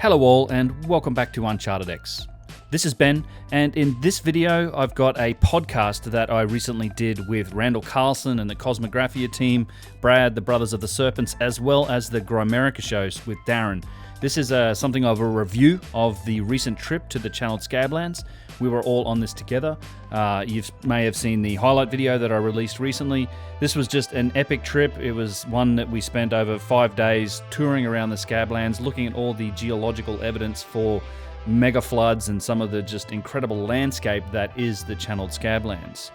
Hello all and welcome back to Uncharted X. This is Ben, and in this video I've got a podcast that I recently did with Randall Carlson and the Kosmographia team, Brad, the Brothers of the Serpents, as well as the Grimerica Shows with Darren. This is something of a review of the recent trip to the channeled Scablands. We were all on this together. You may have seen the highlight video that I released recently. This was just an epic trip. It was one that we spent over 5 days touring around the Scablands, looking at all the geological evidence for mega floods and some of the just incredible landscape that is the channeled Scablands.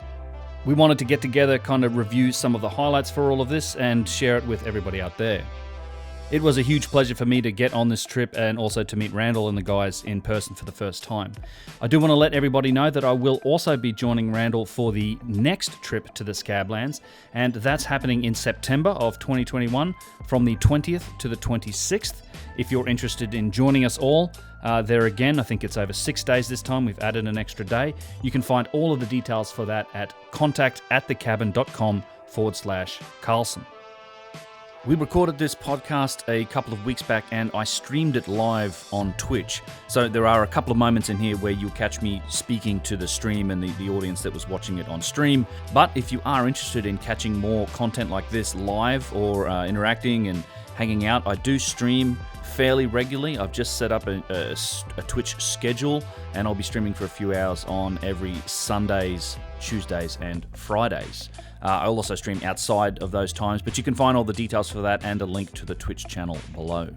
We wanted to get together, kind of review some of the highlights for all of this and share it with everybody out there. It was a huge pleasure for me to get on this trip and also to meet Randall and the guys in person for the first time. I do want to let everybody know that I will also be joining Randall for the next trip to the Scablands, and that's happening in September of 2021 from the 20th to the 26th. If you're interested in joining us all, there again, I think it's over 6 days this time. We've added an extra day. You can find all of the details for that at contact@thecabin.com/Carlson. We recorded this podcast a couple of weeks back and I streamed it live on Twitch. So there are a couple of moments in here where you'll catch me speaking to the stream and the audience that was watching it on stream. But if you are interested in catching more content like this live or interacting and hanging out, I do stream fairly regularly. I've just set up a Twitch schedule and I'll be streaming for a few hours on every Sundays, Tuesdays and Fridays. I'll also stream outside of those times, but you can find all the details for that and a link to the Twitch channel below.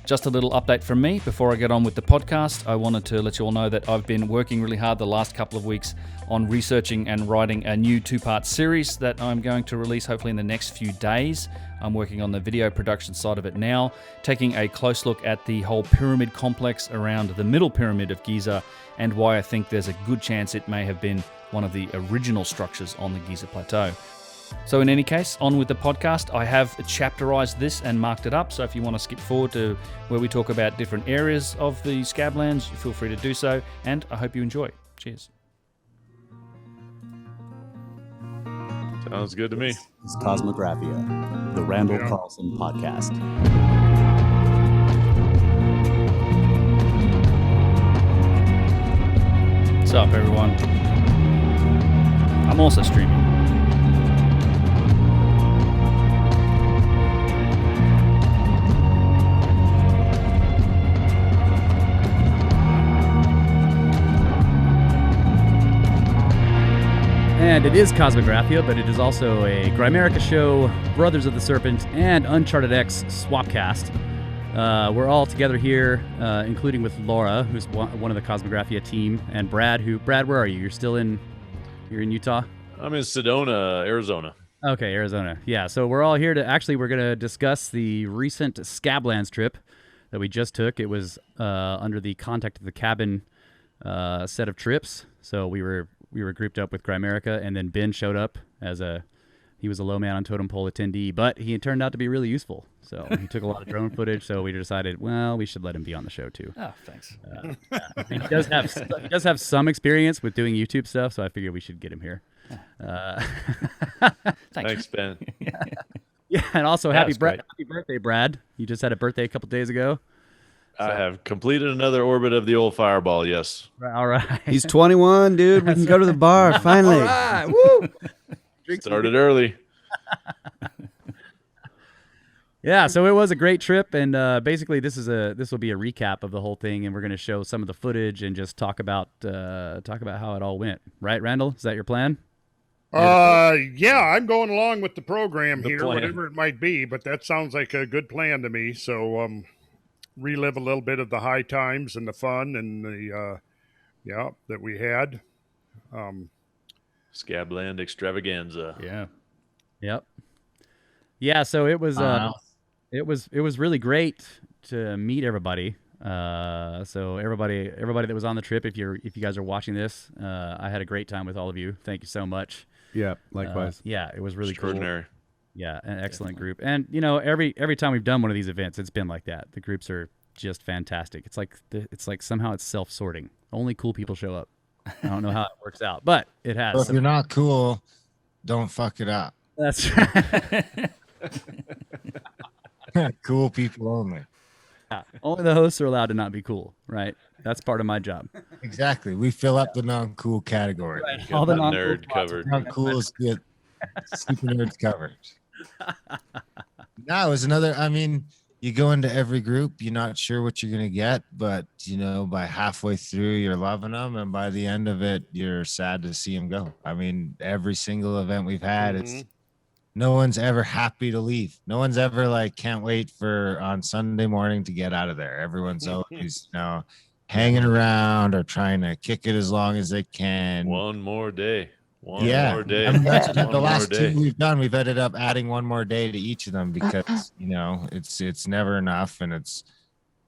Just a little update from me before I get on with the podcast. I wanted to let you all know that I've been working really hard the last couple of weeks on researching and writing a new 2-part series that I'm going to release hopefully in the next few days. I'm working on the video production side of it now, taking a close look at the whole pyramid complex around the middle pyramid of Giza and why I think there's a good chance it may have been one of the original structures on the Giza Plateau. So in any case, on with the podcast. I have chapterized this and marked it up, so if you want to skip forward to where we talk about different areas of the Scablands, feel free to do so, and I hope you enjoy. Cheers. Sounds good to me. This is Kosmographia, the Randall Carlson podcast. What's up, everyone? I'm also streaming. And it is Kosmographia, but it is also a Grimerica Show, Brothers of the Serpent, and Uncharted X Swapcast. We're all together here, including with Laura, who's one of the Kosmographia team, and Brad, Brad, where are you? You're in Utah? I'm in Sedona, Arizona. Okay, Arizona. Yeah, so we're all here we're going to discuss the recent Scablands trip that we just took. It was under the Contact of the Cabin set of trips. So we were grouped up with Grimerica, and then Ben showed up he was a low man on totem pole attendee, but he turned out to be really useful. So he took a lot of drone footage, so we decided, well, we should let him be on the show too. Oh, thanks. He does have some experience with doing YouTube stuff, so I figured we should get him here. Thanks, Ben. Yeah, and also happy great. birthday, Brad. You just had a birthday a couple days ago. I have completed another orbit of the old fireball, yes. All right. He's 21, dude. We can go to the bar, finally. All right, woo! Started early. Yeah, so it was a great trip, and basically this will be a recap of the whole thing, and we're going to show some of the footage and just talk about how it all went. Right, Randall? Is that your plan? Yeah, I'm going along with the program here, plan. whatever it might be, but that sounds like a good plan to me. So, relive a little bit of the high times and the fun and the that we had. Scabland extravaganza. Yeah. Yep. Yeah, so it was it was really great to meet everybody. So everybody that was on the trip, if you guys are watching this, I had a great time with all of you. Thank you so much. Yeah, likewise. Yeah, it was really Extraordinary. cool. Yeah, an excellent group. And every time we've done one of these events, it's been like that. The groups are just fantastic. It's like somehow it's self-sorting. Only cool people show up. I don't know how it works out, but it has. Well, if you're not cool, don't fuck it up. That's right. Cool people only. Only the hosts are allowed to not be cool, right? That's part of my job. Exactly. We fill up the non-cool category. Got All the the non-cool nerd spots. covered. Non-coolest get super nerds covered. No, it was another. I mean, you go into every group, you're not sure what you're gonna get, but by halfway through, you're loving them, and by the end of it, you're sad to see them go. I mean, every single event we've had, it's no one's ever happy to leave. No one's ever like can't wait for on Sunday morning to get out of there. Everyone's always hanging around or trying to kick it as long as they can. One more day. One Yeah, more day. I mean, that's One the last more day. two we've done. We've ended up adding one more day to each of them because it's never enough, and it's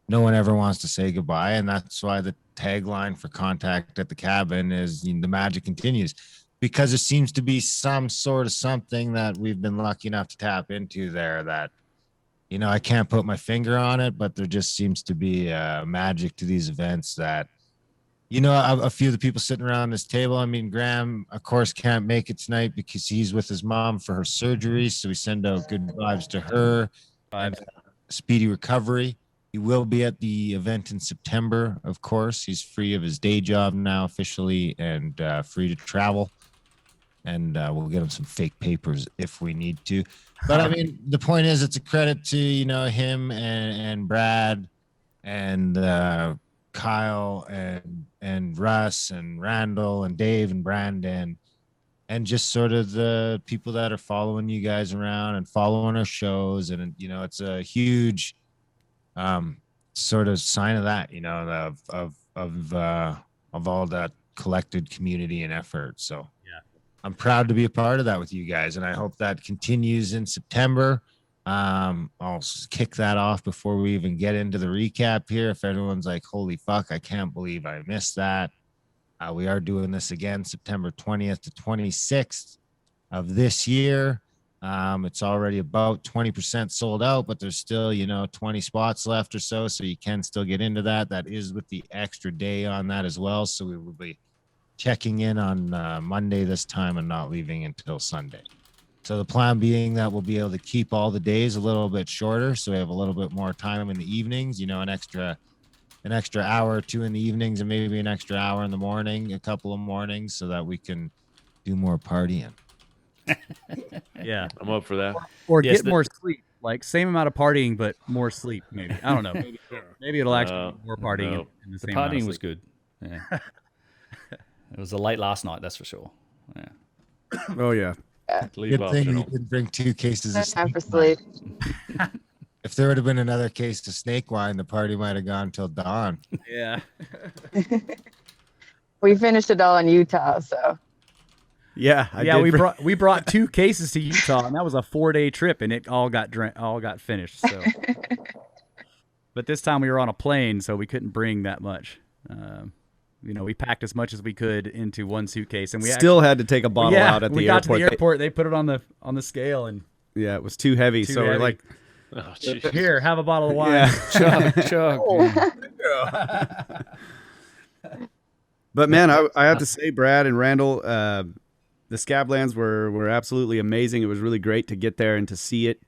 no one ever wants to say goodbye, and that's why the tagline for Contact at the Cabin is the magic continues, because there seems to be some sort of something that we've been lucky enough to tap into there that I can't put my finger on it, but there just seems to be magic to these events that. A few of the people sitting around this table. I mean, Graham, of course, can't make it tonight because he's with his mom for her surgery. So we send out good vibes to her. And speedy recovery. He will be at the event in September, of course. He's free of his day job now officially and free to travel. And we'll get him some fake papers if we need to. But I mean, the point is, it's a credit to, him and Brad and Kyle and Russ and Randall and Dave and Brandon and just sort of the people that are following you guys around and following our shows. And, it's a huge sort of sign of that, of all that collected community and effort. So I'm proud to be a part of that with you guys. And I hope that continues in September. I'll kick that off before we even get into the recap here. If everyone's like, holy fuck, I can't believe I missed that. We are doing this again, September 20th to 26th of this year. It's already about 20% sold out, but there's still, 20 spots left or so. So you can still get into that. That is with the extra day on that as well. So we will be checking in on Monday this time and not leaving until Sunday. So the plan being that we'll be able to keep all the days a little bit shorter, so we have a little bit more time in the evenings. An extra hour or two in the evenings, and maybe an extra hour in the morning, a couple of mornings, so that we can do more partying. Yeah, I'm up for that. or get more sleep. Like same amount of partying, but more sleep. Maybe I don't know. Maybe it'll actually be more partying. No. In the The same amount of partying was sleep. good. Yeah. It was a late last night, that's for sure. Yeah. Oh yeah. Sleep Good thing you optional. didn't bring 2 cases of Time for snake sleep. wine. If there would have been another case of snake wine, the party might have gone till dawn. Yeah. We finished it all in Utah, so Yeah. We brought 2 cases to Utah, and that was a 4-day trip, and it all got finished. So, but this time we were on a plane, so we couldn't bring that much. We packed as much as we could into one suitcase, and we still had to take a bottle out at the we got airport. to the airport. They put it on the scale, and Yeah, it was too heavy. Too so heavy. we're like, Oh, jeez. here, have a bottle of wine. yeah. Chug. But man, I have to say, Brad and Randall, the Scablands were absolutely amazing. It was really great to get there and to see it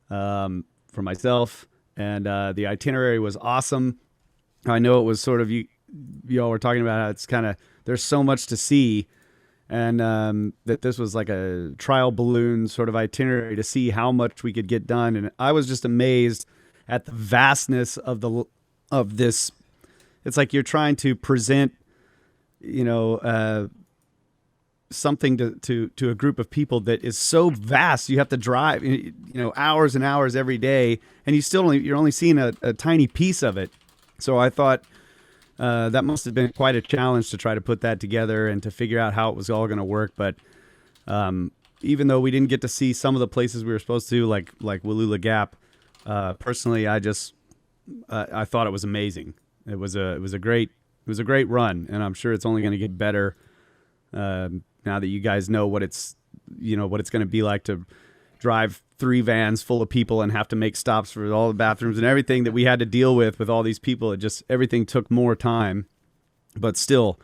for myself. And the itinerary was awesome. I know it was sort of you all were talking about how it's kind of there's so much to see, and that this was like a trial balloon sort of itinerary to see how much we could get done. And I was just amazed at the vastness of this. It's like you're trying to present, something to a group of people that is so vast. You have to drive, hours and hours every day, and you're only seeing a tiny piece of it. So I thought that must have been quite a challenge to try to put that together and to figure out how it was all going to work. But even though we didn't get to see some of the places we were supposed to, like Wallula Gap, personally, I thought it was amazing. It was a great run, and I'm sure it's only going to get better now that you guys know what it's going to be like to drive 3 vans full of people and have to make stops for all the bathrooms and everything that we had to deal with all these people. Everything took more time, but still,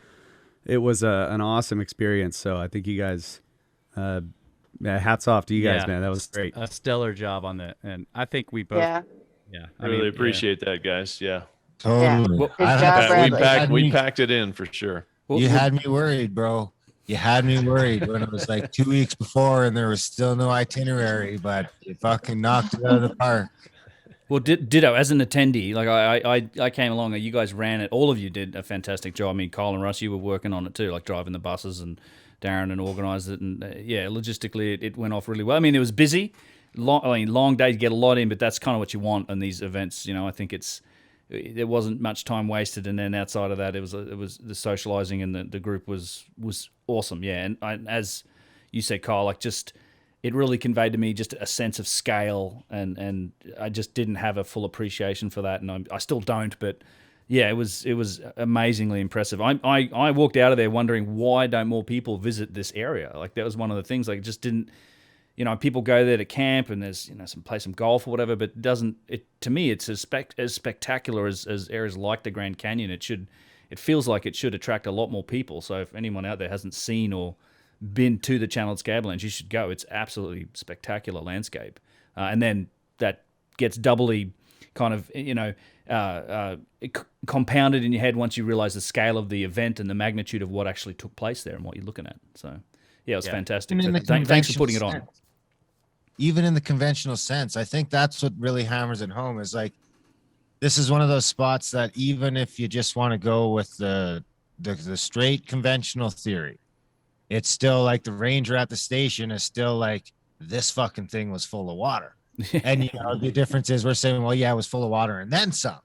it was an awesome experience. So I think you guys, hats off to you guys, man. That was great. A stellar job on that, and I think we both Yeah, I really appreciate that, guys. Yeah. Totally. Well, Good job, Bradley. We packed it in for sure. You had me worried, bro. You had me worried when it was like 2 weeks before and there was still no itinerary, but you fucking knocked it out of the park. Well, ditto. As an attendee, like I came along and you guys ran it. All of you did a fantastic job. I mean, Kyle and Russ, you were working on it too, like driving the buses, and Darren and organised it. And yeah, logistically, it went off really well. I mean, it was busy, long day to get a lot in, but that's kind of what you want on these events. You know, I think there wasn't much time wasted, and then outside of that, it was the socialising, and the group was awesome. Yeah, and as you said, Kyle, like just. It really conveyed to me just a sense of scale, and I just didn't have a full appreciation for that, and I still don't. But yeah, it was amazingly impressive. I walked out of there wondering, why don't more people visit this area? Like that was one of the things. Like it just didn't, people go there to camp and there's play some golf or whatever, but to me it's as spectacular as areas like the Grand Canyon. It feels like it should attract a lot more people. So if anyone out there hasn't seen or been to the Channeled Scablands, you should go. It's absolutely spectacular landscape, and then that gets doubly kind of compounded in your head once you realize the scale of the event and the magnitude of what actually took place there and what you're looking at. So yeah, it was fantastic. So thanks for putting it on. Even in the conventional sense, I think that's what really hammers it home, is like this is one of those spots that even if you just want to go with the straight conventional theory, it's still like the ranger at the station is still like, this fucking thing was full of water. And, the difference is we're saying, well, yeah, it was full of water and then some.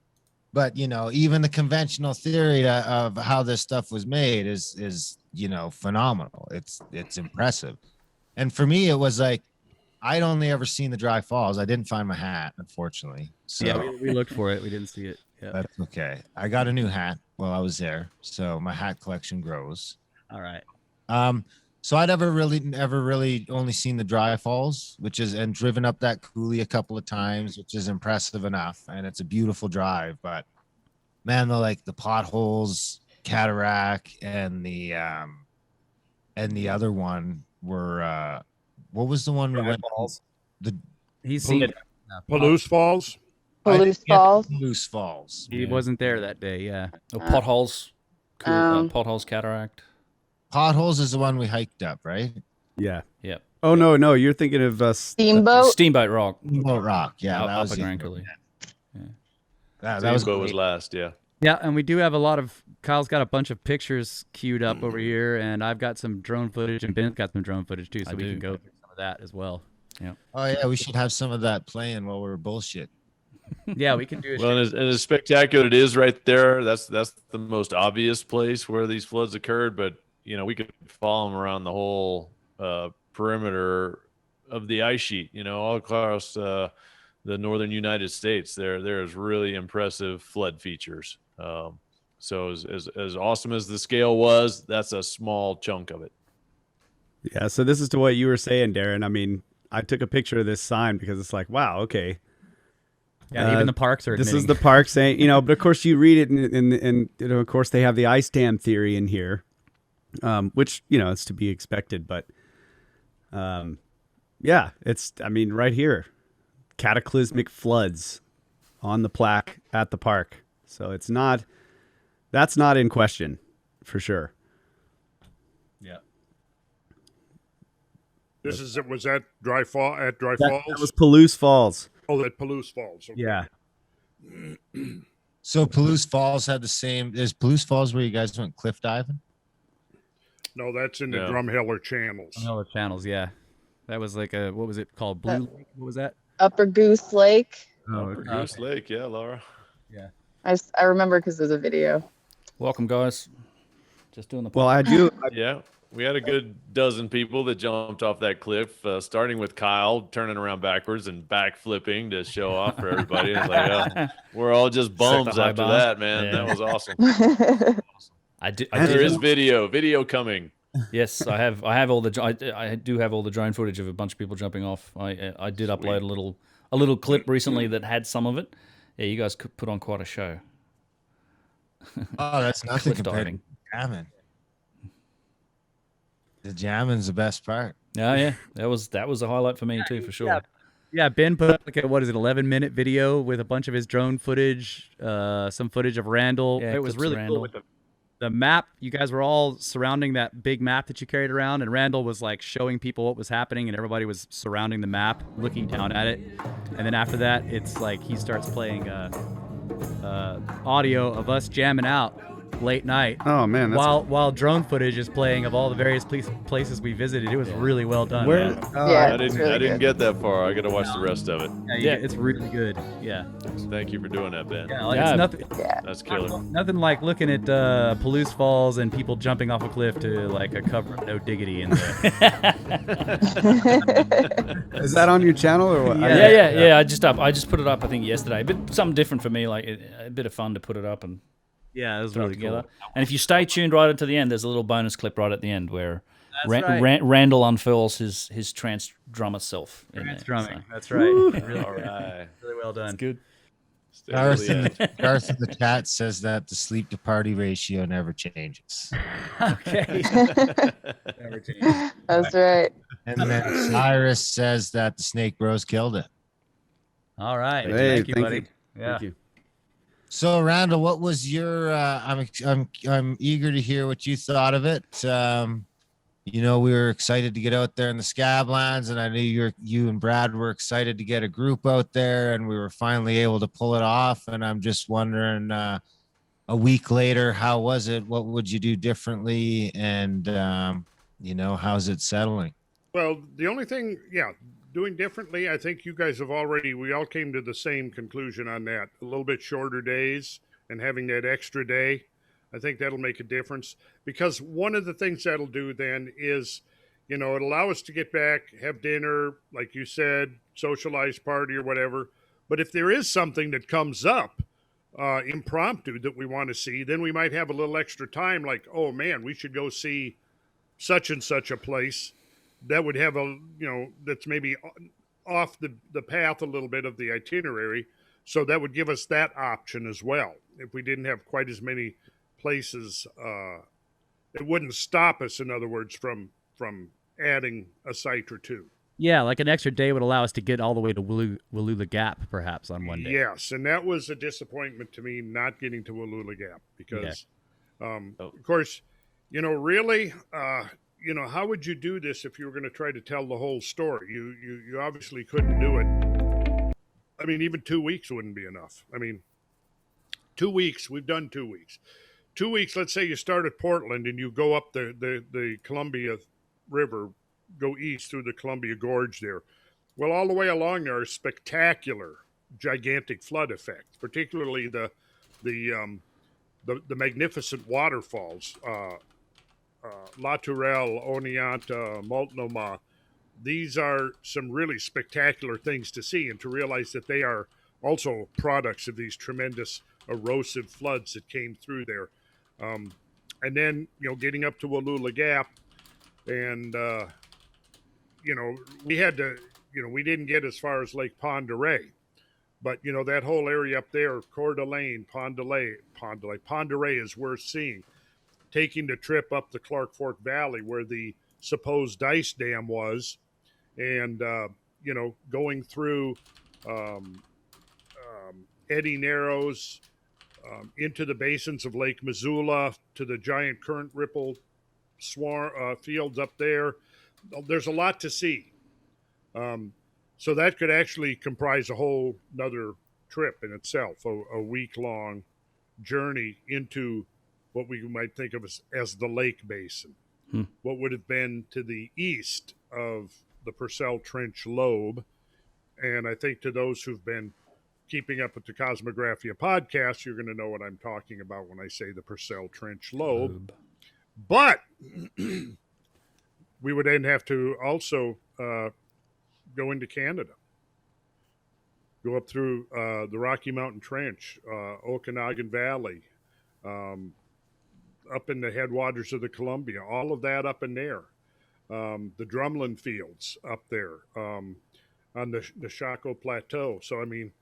But, even the conventional theory of how this stuff was made is phenomenal. It's impressive. And for me, it was like, I'd only ever seen the dry falls. I didn't find my hat, unfortunately. So yeah, we looked for it. We didn't see it. Yeah. That's okay. I got a new hat while I was there. So my hat collection grows. All right. So I'd never really only seen the dry falls, and driven up that coulee a couple of times, which is impressive enough. And it's a beautiful drive, but man, the potholes, cataract, and the other one were, what was the one we went? He's seen it. Palouse Falls. Palouse Falls. He wasn't there that day. Yeah. Potholes, Potholes cataract. Potholes is the one we hiked up, right? Yeah. Yep. Oh no, you're thinking of Steamboat. Steamboat Rock. Steamboat Rock. Yeah, that was Grand Coulee. That was last. Yeah. Yeah, and we do have Kyle's got a bunch of pictures queued up over here, and I've got some drone footage, and Ben's got some drone footage too, so we can go through some of that as well. Yeah. Oh yeah, we should have some of that playing while we're bullshit. Yeah, we can do it. Well, and as spectacular it is right there, that's the most obvious place where these floods occurred, but we could follow them around the whole perimeter of the ice sheet, all across the northern United States. There's really impressive flood features. So as awesome as the scale was, that's a small chunk of it. Yeah, so this is to what you were saying, Darren. I mean, I took a picture of this sign because it's like, wow, okay. Yeah, even the parks are This admitting. is the park saying, but of course you read it and of course they have the ice dam theory in here. Which, it's to be expected, but, yeah, right here, cataclysmic floods on the plaque at the park. So that's not in question for sure. Yeah. Was that Dry Falls? That was Palouse Falls. Oh, that Palouse Falls. Okay. Yeah. So Palouse Falls had the same, is Palouse Falls where you guys went cliff diving? No, that's in the Drumheller Channels. Drumheller Channels, yeah. That was like what was it called? Blue Lake? What was that? Upper Goose Lake. Upper Goose Lake, yeah, Laura. Yeah. I remember because there's a video. Welcome, guys. Just doing the. Well, I do. Yeah, we had a good dozen people that jumped off that cliff, starting with Kyle turning around backwards and back flipping to show off for everybody. It's like, we're all just bums after that, man. Yeah. That was awesome. There is video coming. Yes, I have all I do have all the drone footage of a bunch of people jumping off. I did upload a little clip recently that had some of it. Yeah, you guys could put on quite a show. Oh, that's nothing compared to jamming. The jamming's the best part. Yeah, that was a highlight for me too, for sure. Yeah, Ben put up like a 11-minute video with a bunch of his drone footage, some footage of Randall. Yeah, It was clips of really Randall. cool with the map. You guys were all surrounding that big map that you carried around, and Randall was like showing people what was happening, and everybody was surrounding the map, looking down at it. And then after that, it's like he starts playing audio of us jamming out late night. Oh man, that's While drone footage is playing of all the various places we visited. It was really well done. Where- man. Yeah, I it's really didn't good. get that far. I got to watch the rest of it. Yeah, it's really good. Yeah. Thank you for doing that, Ben. Yeah, like Yeah. it's nothing. Yeah. That's killer. Nothing like looking at Palouse Falls and people jumping off a cliff to like a cover of No Diggity in the Is that on your channel or what? Yeah. I just put it up, I think, yesterday. But something different for me, like a bit of fun to put it up and yeah, it was throw it really together. cool. And if you stay tuned right until the end, there's a little bonus clip right at the end where That's right. Randall unfurls his trance drummer self. in Trance there, drumming. so. That's right. Really, All right. really well done. Good. Stay till Garth the in, end. Garth in the chat says that the sleep to party ratio never changes. Okay. Never change. That's right. And then Cyrus says that the Snake Bros killed it. All right. Hey, thank you, buddy. Yeah. Thank you. So Randall, what was your? I'm eager to hear what you thought of it. We were excited to get out there in the Scablands, and I knew you and Brad were excited to get a group out there, and we were finally able to pull it off. And I'm just wondering, a week later, how was it? What would you do differently? And how's it settling? Well, the only thing, doing differently, I think you guys we all came to the same conclusion on that. A little bit shorter days and having that extra day, I think that'll make a difference. Because one of the things that'll do then is, it'll allow us to get back, have dinner, like you said, socialize, party or whatever. But if there is something that comes up, impromptu that we want to see, then we might have a little extra time, like, oh man, we should go see such and such a place. That would have that's maybe off the path a little bit of the itinerary. So that would give us that option as well. If we didn't have quite as many places, it wouldn't stop us, in other words, from adding a site or two. Yeah, like an extra day would allow us to get all the way to Wallula Gap, perhaps, on one day. Yes, and that was a disappointment to me, not getting to Wallula Gap, because, of course, really... how would you do this if you were going to try to tell the whole story? You obviously couldn't do it. I mean, even 2 weeks wouldn't be enough. I mean, 2 weeks, we've done 2 weeks. 2 weeks, let's say you start at Portland and you go up the Columbia River, go east through the Columbia Gorge there. Well, all the way along there are spectacular, gigantic flood effects, particularly the magnificent waterfalls, La Tourelle, Oneonta, Multnomah. These are some really spectacular things to see, and to realize that they are also products of these tremendous erosive floods that came through there. And then, getting up to Wallula Gap, and, we had to, we didn't get as far as Lake Pend d'Oreille, but, that whole area up there, Coeur d'Alene, Pend d'Oreille is worth seeing. Taking the trip up the Clark Fork Valley where the supposed ice dam was, and going through Eddy Narrows, into the basins of Lake Missoula, to the giant current ripple fields up there. There's a lot to see. So that could actually comprise a whole another trip in itself, a week-long journey into what we might think of as the lake basin, what would have been to the east of the Purcell Trench lobe. And I think to those who've been keeping up with the Kosmographia podcast, you're going to know what I'm talking about when I say the Purcell Trench lobe. But we would then have to also go into Canada, go up through the Rocky Mountain Trench, Okanagan Valley, up in the headwaters of the Columbia, all of that up in there. The drumlin fields up there on the Chaco Plateau. So, I mean,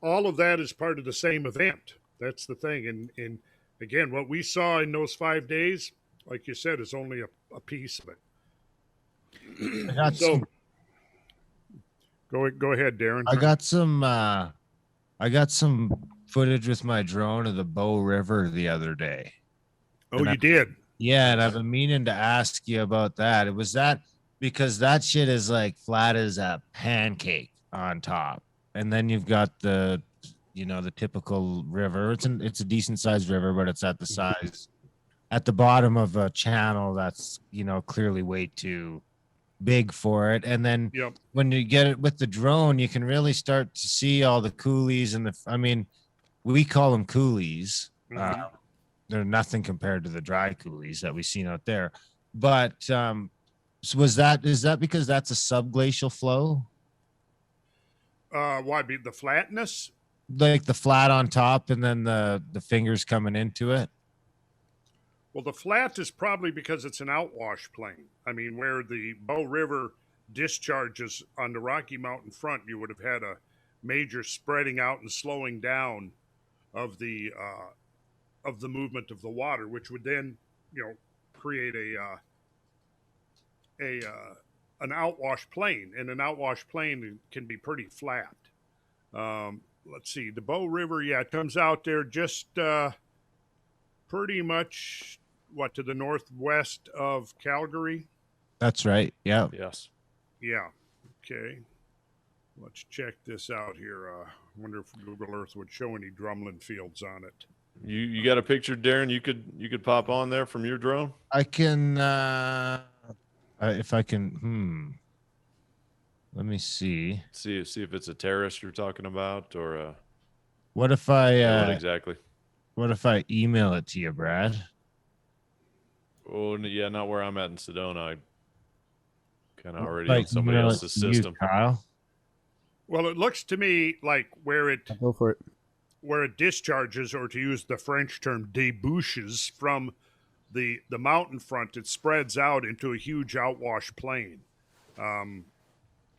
all of that is part of the same event. That's the thing. And again, what we saw in those 5 days, like you said, is only a piece of it. I got So, some, Go ahead, Darren. I got some footage with my drone of the Bow River the other day. Oh, you did? Yeah, and I've been meaning to ask you about that. It was that because that shit is like flat as a pancake on top, and then you've got the typical river. It's a decent sized river, but it's at the size at the bottom of a channel that's clearly way too big for it. And then when you get it with the drone, you can really start to see all the coulees and we call them coulees. They're nothing compared to the dry coulees that we've seen out there. But so is that because that's a subglacial flow? Why be the flatness? Like the flat on top and then the fingers coming into it? Well, the flat is probably because it's an outwash plain. I mean, where the Bow River discharges on the Rocky Mountain front, you would have had a major spreading out and slowing down of the movement of the water, which would then, create an outwash plain, and an outwash plain can be pretty flat. Let's see, the Bow River, it comes out there just pretty much to the northwest of Calgary. That's right. Yeah. Yes. Yeah. Okay. Let's check this out here. I wonder if Google Earth would show any drumlin fields on it. You got a picture, Darren? You could pop on there from your drone? I can if I can let me see. See if it's a terrace you're talking about or what if I what exactly? What if I email it to you, Brad? Oh yeah, not where I'm at in Sedona. I kind of already on somebody else's system. Kyle? Well, it looks to me like where it Go for it. Where it discharges, or to use the French term, debouches from the mountain front, it spreads out into a huge outwash plain.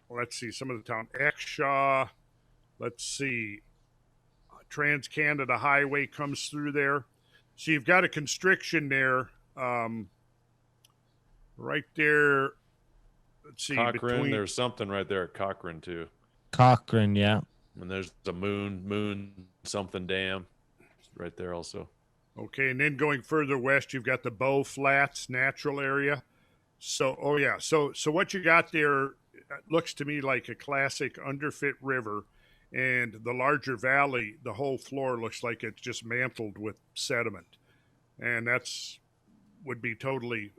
Let's see, some of the town, Exshaw. Let's see, Trans-Canada Highway comes through there. So you've got a constriction there, right there. Let's see, Cochrane. There's something right there at Cochrane too. Cochrane, yeah. And there's the moon something dam right there also. Okay, and then going further west, you've got the Bow Flats natural area. So, so what you got there looks to me like a classic underfit river, and the larger valley, the whole floor looks like it's just mantled with sediment, and would be totally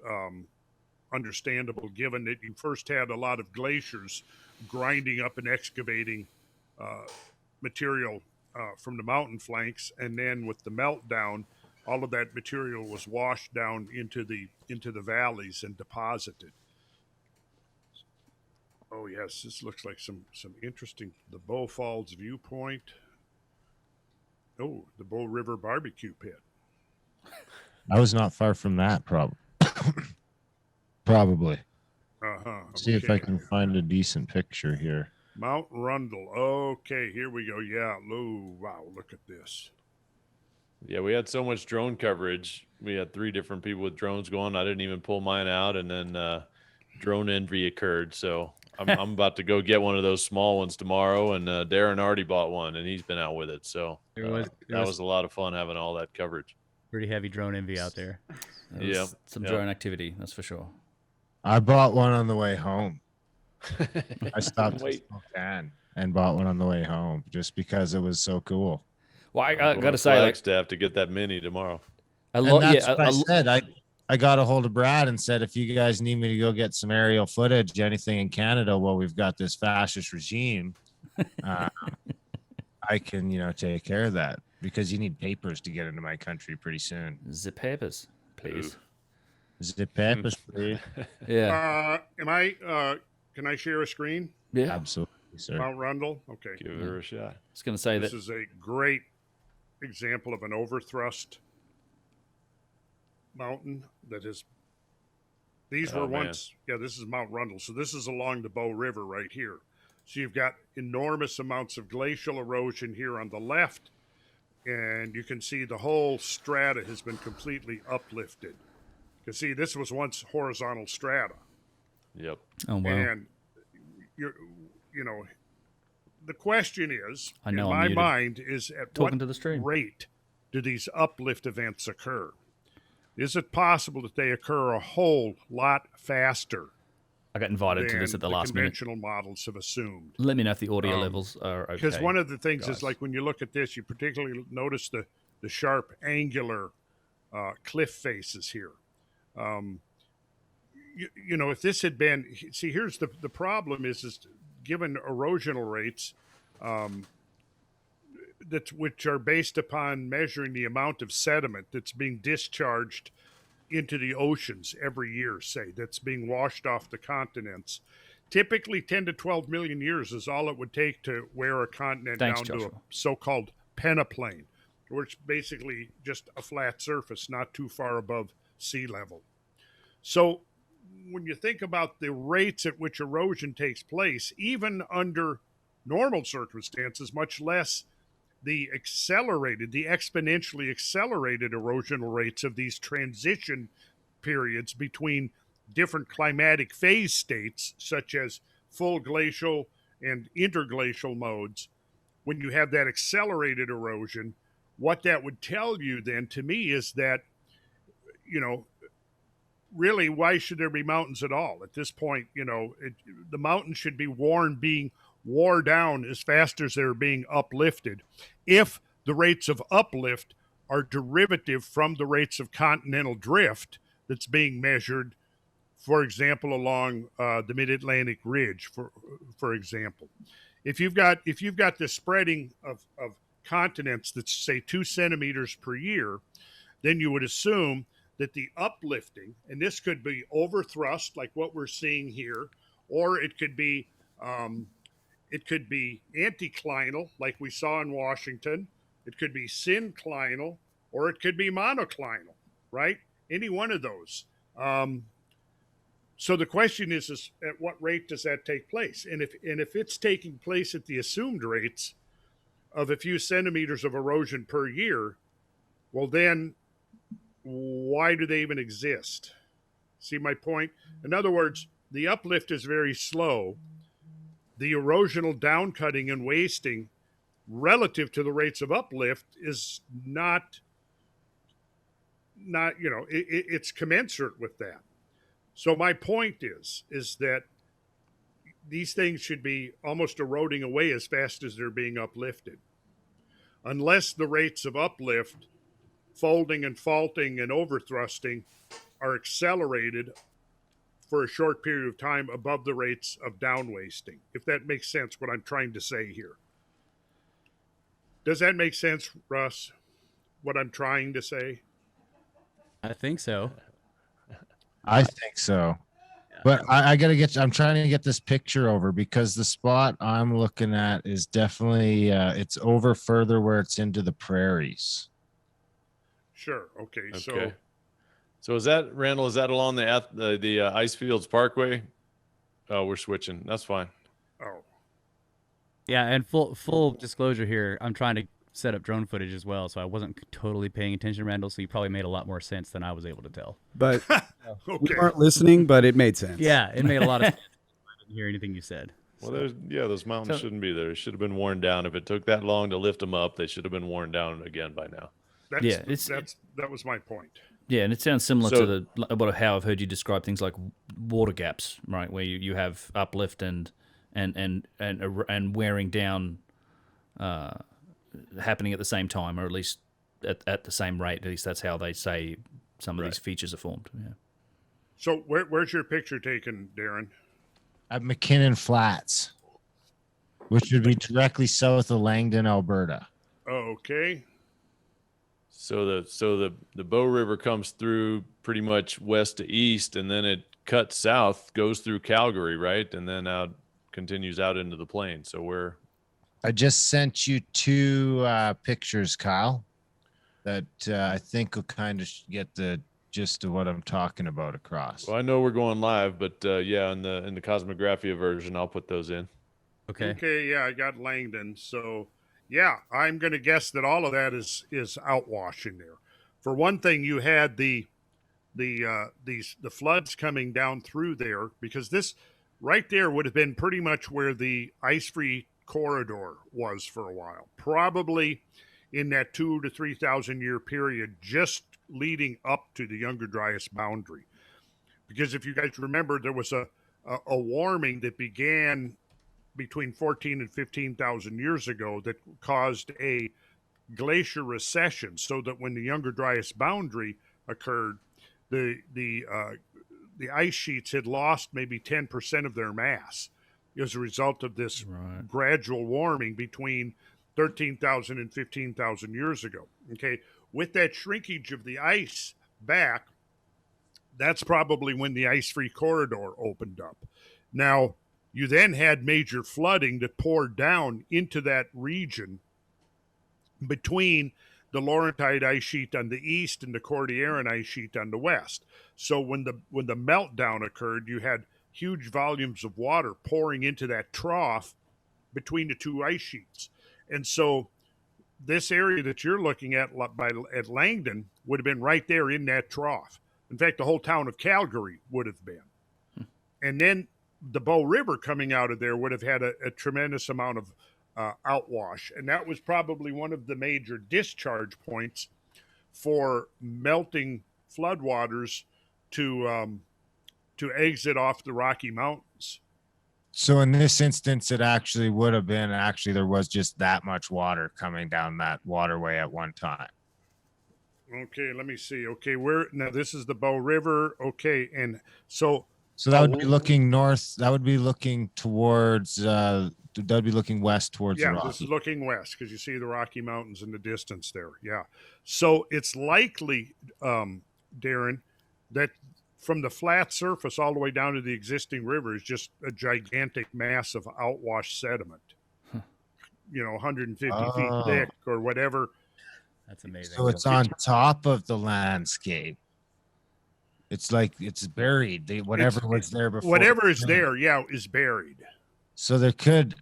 understandable given that you first had a lot of glaciers grinding up and excavating material from the mountain flanks, and then with the meltdown, all of that material was washed down into the valleys and deposited. Oh yes, this looks like some interesting. The Bow Falls viewpoint. Oh, the Bow River barbecue pit. I was not far from that, probably. See if I can find a decent picture here. Mount Rundle. Okay, here we go. Yeah. Oh, wow. Look at this. Yeah, we had so much drone coverage. We had 3 different people with drones going. I didn't even pull mine out, and then drone envy occurred. So I'm about to go get one of those small ones tomorrow, and Darren already bought one, and he's been out with it. So that was a lot of fun having all that coverage. Pretty heavy drone envy out there. Yeah, some drone activity, that's for sure. I bought one on the way home. I stopped in Spokane and bought one on the way home just because it was so cool. Well, I got to say, to get that mini tomorrow. I said. I got a hold of Brad and said, if you guys need me to go get some aerial footage, anything in Canada, while we've got this fascist regime, I can, take care of that, because you need papers to get into my country pretty soon. The papers, please. The papers, please. Yeah. Can I share a screen? Yeah. Absolutely, sir. Mount Rundle? Okay. Give her a shot. I was going to say this is a great example of an overthrust mountain that is. These were once. Yeah, this is Mount Rundle. So this is along the Bow River right here. So you've got enormous amounts of glacial erosion here on the left, and you can see the whole strata has been completely uplifted. You can see this was once horizontal strata. Yep. Oh wow. And the question is, I know in I'm my muted. mind, is at Talking what to the stream. rate do these uplift events occur? Is it possible that they occur a whole lot faster I got invited to this than at the the last minute. conventional models have assumed? Let me know if the audio levels are okay. Because one of the things guys. is, like, when you look at this, you particularly notice the sharp angular cliff faces here. You know, if this had been, see, here's the problem is given erosional rates, which are based upon measuring the amount of sediment that's being discharged into the oceans every year, say, that's being washed off the continents. Typically 10 to 12 million years is all it would take to wear a continent Thanks, down Joshua. to a so-called peneplain, which is basically just a flat surface, not too far above sea level. So when you think about the rates at which erosion takes place, even under normal circumstances, much less the exponentially accelerated erosional rates of these transition periods between different climatic phase states, such as full glacial and interglacial modes, when you have that accelerated erosion, what that would tell you then to me is that, you know, really, why should there be mountains at all? At this point, you know, the mountains should be being wore down as fast as they're being uplifted, if the rates of uplift are derivative from the rates of continental drift that's being measured, for example, along the Mid-Atlantic Ridge, for example. If you've got the spreading of continents that's, say, 2 centimeters per year, then you would assume that the uplifting, and this could be overthrust like what we're seeing here, or it could be anticlinal like we saw in Washington. It could be synclinal, or it could be monoclinal, right? Any one of those. So the question is at what rate does that take place? And if it's taking place at the assumed rates of a few centimeters of erosion per year, well then, why do they even exist? See my point? In other words, the uplift is very slow. The erosional downcutting and wasting relative to the rates of uplift is not you know, it's commensurate with that. So my point is that these things should be almost eroding away as fast as they're being uplifted. Unless the rates of uplift, folding and faulting and overthrusting, are accelerated for a short period of time above the rates of downwasting, if that makes sense, what I'm trying to say here. Does that make sense, Russ, what I'm trying to say? I think so. I think so. But I'm trying to get this picture over, because the spot I'm looking at is definitely, it's over further where it's into the prairies. Sure. Okay. So is that, Randall, is that along the Ice Fields Parkway? Oh, we're switching. That's fine. Oh. Yeah, and full disclosure here, I'm trying to set up drone footage as well, so I wasn't totally paying attention, Randall, so you probably made a lot more sense than I was able to tell. But Okay. we weren't listening, but it made sense. Yeah, it made a lot of sense. I didn't hear anything you said. Well, those mountains shouldn't be there. It should have been worn down. If it took that long to lift them up, they should have been worn down again by now. That was my point. Yeah, and it sounds similar to how I've heard you describe things like water gaps, right? Where you have uplift and wearing down happening at the same time, or at least at the same rate. At least that's how they say some of these features are formed. Yeah. So where's your picture taken, Darren? At McKinnon Flats, which would be directly south of Langdon, Alberta. Okay. So the Bow River comes through pretty much west to east, and then it cuts south, goes through Calgary, right, and then continues out into the plain. So I just sent you 2 pictures, Kyle, that I think will kind of get the gist of what I'm talking about across. Well, I know we're going live, but yeah, in the Kosmographia version, I'll put those in. Okay. Okay. Yeah, I got Langdon. So. Yeah, I'm going to guess that all of that is outwash in there. For one thing, you had the floods coming down through there, because this right there would have been pretty much where the ice-free corridor was for a while, probably in that 2,000 to 3,000 year period, just leading up to the Younger Dryas boundary. Because if you guys remember, there was a warming that began between 14 and 15,000 years ago that caused a glacier recession, so that when the Younger Dryas boundary occurred, the ice sheets had lost maybe 10% of their mass as a result of this gradual warming between 13,000 and 15,000 years ago. Okay, with that shrinkage of the ice back, that's probably when the ice-free corridor opened up. Now, you then had major flooding that poured down into that region between the Laurentide ice sheet on the east and the Cordilleran ice sheet on the west. So when the meltdown occurred, you had huge volumes of water pouring into that trough between the two ice sheets. And so this area that you're looking at Langdon would have been right there in that trough. In fact, the whole town of Calgary would have been. And then the Bow River coming out of there would have had a tremendous amount of outwash. And that was probably one of the major discharge points for melting floodwaters to exit off the Rocky Mountains. So in this instance, it actually would have been, there was just that much water coming down that waterway at one time. Okay, let me see. Okay, now this is the Bow River. Okay, and so that would be looking north. That would be looking towards. That would be looking west towards. Yeah, the Rocky. This is looking west because you see the Rocky Mountains in the distance there. Yeah, so it's likely, Darren, that from the flat surface all the way down to the existing river is just a gigantic mass of outwash sediment. 150 feet thick or whatever. That's amazing. So it's on top of the landscape. It's like it's buried. Whatever was there before. Whatever is there, is buried. So there could,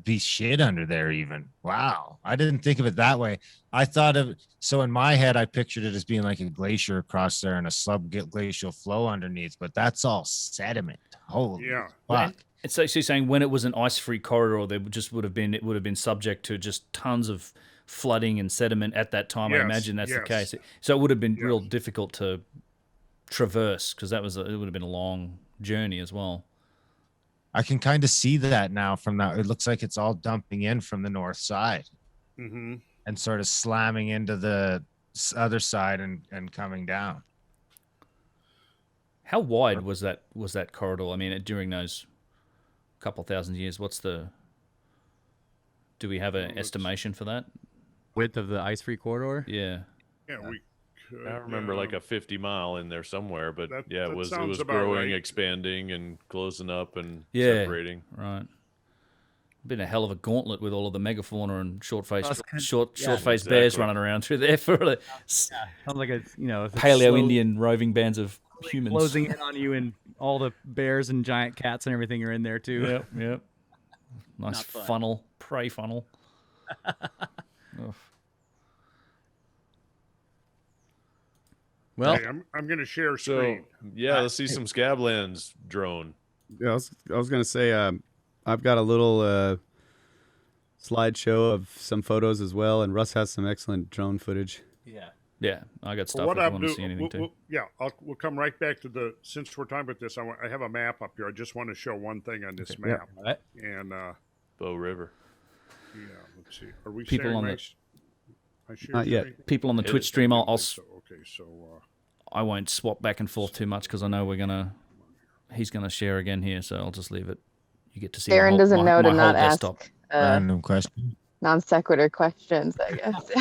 be shit under there even. Wow. I didn't think of it that way. I thought so in my head, I pictured it as being like a glacier across there and a subglacial flow underneath, but that's all sediment. Holy fuck. It's actually saying when it was an ice-free corridor, there would have been subject to just tons of flooding and sediment at that time. Yes, I imagine that's the case. So it would have been real difficult to traverse because it would have been a long journey as well. I can kind of see that now from that. It looks like it's all dumping in from the north side and sort of slamming into the other side and coming down. How wide was that corridor? I mean, during those couple thousand years, do we have an estimation for that? Width of the ice-free corridor? Yeah. Yeah, we could. I remember like a 50 mile in there somewhere, but it was sounds about growing, right. expanding, and closing up and separating. Right. Been a hell of a gauntlet with all of the megafauna and short-faced exactly. bears running around through there for the Sounds like it's Paleo Indian roving bands of humans closing in on you, and all the bears and giant cats and everything are in there too. Yep. Nice funnel, prey funnel. Well, I'm going to share screen. Let's see some Scablands drone. Yeah, I was going to say I've got a little slideshow of some photos as well, and Russ has some excellent drone footage. Yeah, I got stuff if you want to see anything too. We'll come right back to since we're talking about this, I have a map up here. I just want to show one thing on this map. Yeah. And Bow River. Yeah, let's see. Are we people on not yet. People on the Twitch stream, okay, so I won't swap back and forth too much because I know he's gonna share again here, so I'll just leave it. You get to see Darren doesn't know to not ask Random question. non sequitur questions, I guess.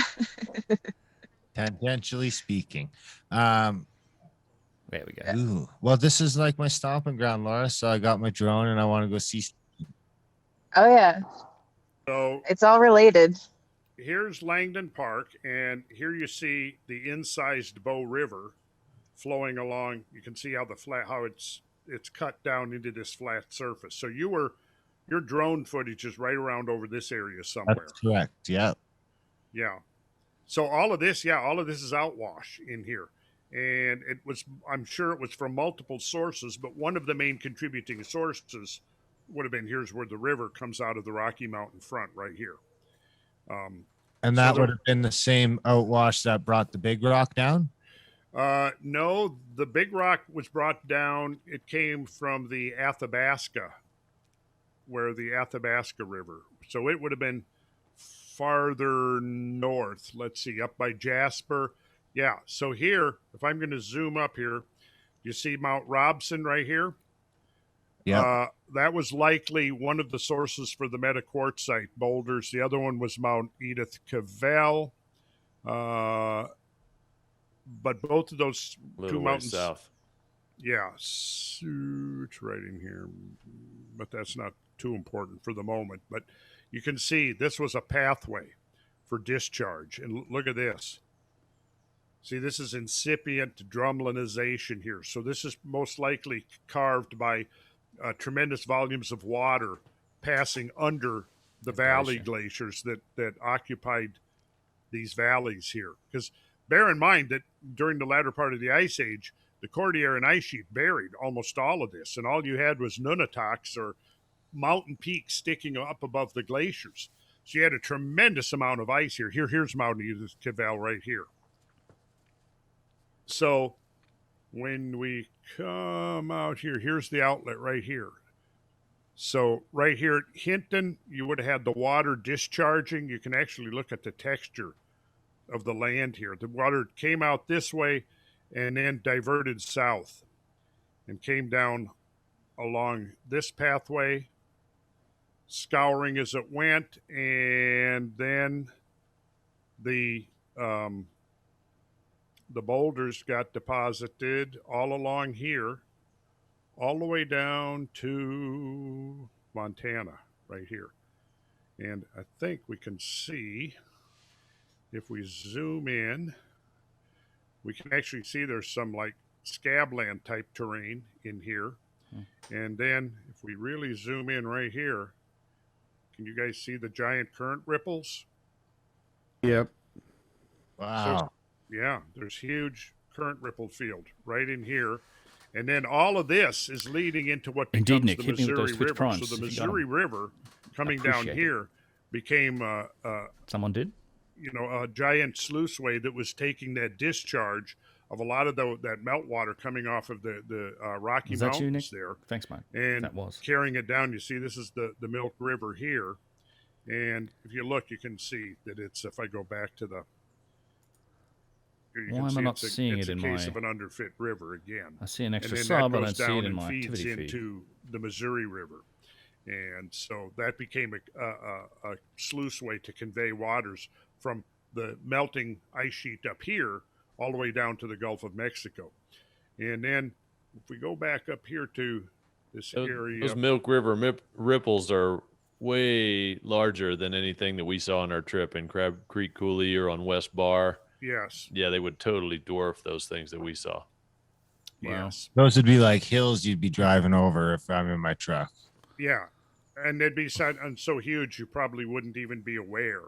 Tangentially speaking. There we go. Ooh. Well, this is like my stomping ground, Laura. So I got my drone and I want to go see. Oh yeah. So it's all related. Here's Langdon Park, and here you see the incised Bow River flowing along. You can see how it's cut down into this flat surface. So your drone footage is right around over this area somewhere. That's correct. Yeah. Yeah. So all of this is outwash in here. And I'm sure it was from multiple sources, but one of the main contributing sources would have been, here's where the river comes out of the Rocky Mountain front right here. And that would have been the same outwash that brought the big rock down? No, the big rock was brought down. It came from the Athabasca, where the Athabasca River. So it would have been farther north. Let's see, up by Jasper. Yeah, so here, if I'm going to zoom up here, you see Mount Robson right here? Yeah. That was likely one of the sources for the metaquartzite boulders. The other one was Mount Edith Cavell. But both of those two mountains south. Yeah, it's right in here, but that's not too important for the moment. But you can see this was a pathway for discharge. And look at this. See, this is incipient drumlinization here. So this is most likely carved by tremendous volumes of water passing under the valley glaciers that occupied these valleys here. Because bear in mind that during the latter part of the Ice Age, the Cordilleran ice sheet buried almost all of this, and all you had was nunataks or mountain peaks sticking up above the glaciers. So you had a tremendous amount of ice here. Here's Mount Edith Cavell right here. So when we come out here, here's the outlet right here. So right here at Hinton, you would have had the water discharging. You can actually look at the texture of the land here. The water came out this way and then diverted south and came down along this pathway, scouring as it went, and then the boulders got deposited all along here, all the way down to Montana, right here. And I think we can see, if we zoom in, we can actually see there's some like scabland type terrain in here. And then if we really zoom in right here, can you guys see the giant current ripples? Yep. Wow. So, yeah, there's huge current ripple field right in here. And then all of this is leading into what becomes Indeed, Nick, the hit me with Missouri those Twitch River. primes So the if you got Missouri 'em. River coming down Appreciate it. here became Someone did? a giant sluiceway that was taking that discharge of a lot of that meltwater coming off of the Rocky Was that you, Mountains Nick? there, Thanks, mate. and That was. carrying it down. You see, this is the Milk River here, and if you look, you can see that it's. If I go back to the, here you Why can am I see not seeing it's it a in case my- of an underfit river again. I see an extra and then sub, that but I goes don't see down it in and my feeds activity feed. into the Missouri River, and so that became a sluiceway to convey waters from the melting ice sheet up here all the way down to the Gulf of Mexico. And then if we go back up here to this area, Those Milk River ripples are way larger than anything that we saw on our trip in Crab Creek Coulee or on West Bar. yes, Yeah, they would totally dwarf those things that we saw. Wow. yes, Those would be like hills you'd be driving over if I'm in my truck. yeah, and they'd be so huge you probably wouldn't even be aware.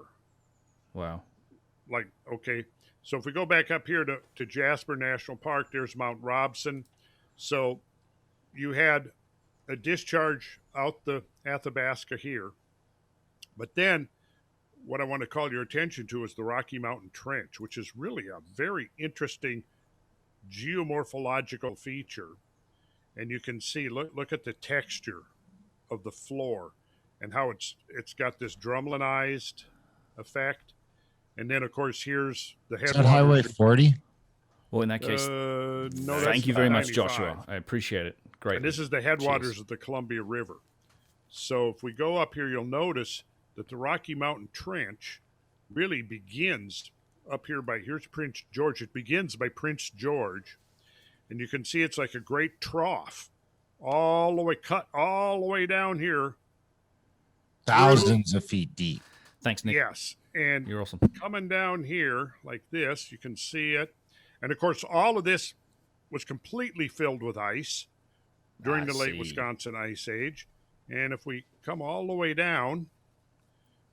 Wow. Like, okay, so if we go back up here to Jasper National Park, there's Mount Robson. So you had a discharge out the Athabasca here, but then what I want to call your attention to is the Rocky Mountain Trench, which is really a very interesting geomorphological feature. And you can see, look at the texture of the floor and how it's got this drumlinized effect. And then, of course, here's the Is headwaters. that Highway 40? Well, in that case, No, that's thank you very much, 95. Joshua. I appreciate it. Great. And this is the headwaters of the Columbia River. So if we go up here, you'll notice that the Rocky Mountain Trench really begins up here here's Prince George. It begins by Prince George. And you can see it's like a great trough all the way cut all the way down here. Thousands of feet deep. Thanks, Nick. Yes. And You're awesome. coming down here like this, you can see it. And of course, all of this was completely filled with ice during the late see. Wisconsin Ice Age. And if we come all the way down,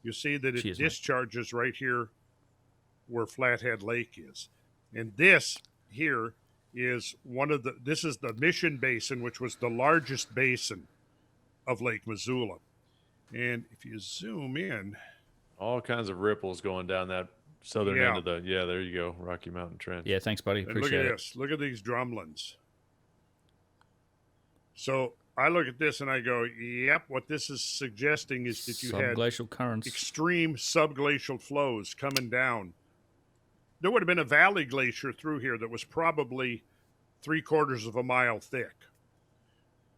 you see that it Cheers, mate. discharges right here where Flathead Lake is. And this here is this is the Mission Basin, which was the largest basin of Lake Missoula. And if you zoom in, all kinds of ripples going down that southern Yeah. end of the, there you go, Rocky Mountain Trench. Yeah, thanks, buddy. and look Appreciate at it. this. Look at these drumlins. So I look at this and I go, yep, what this is suggesting is that you had Subglacial currents. extreme subglacial flows coming down. There would have been a valley glacier through here that was probably 3/4 of a mile thick,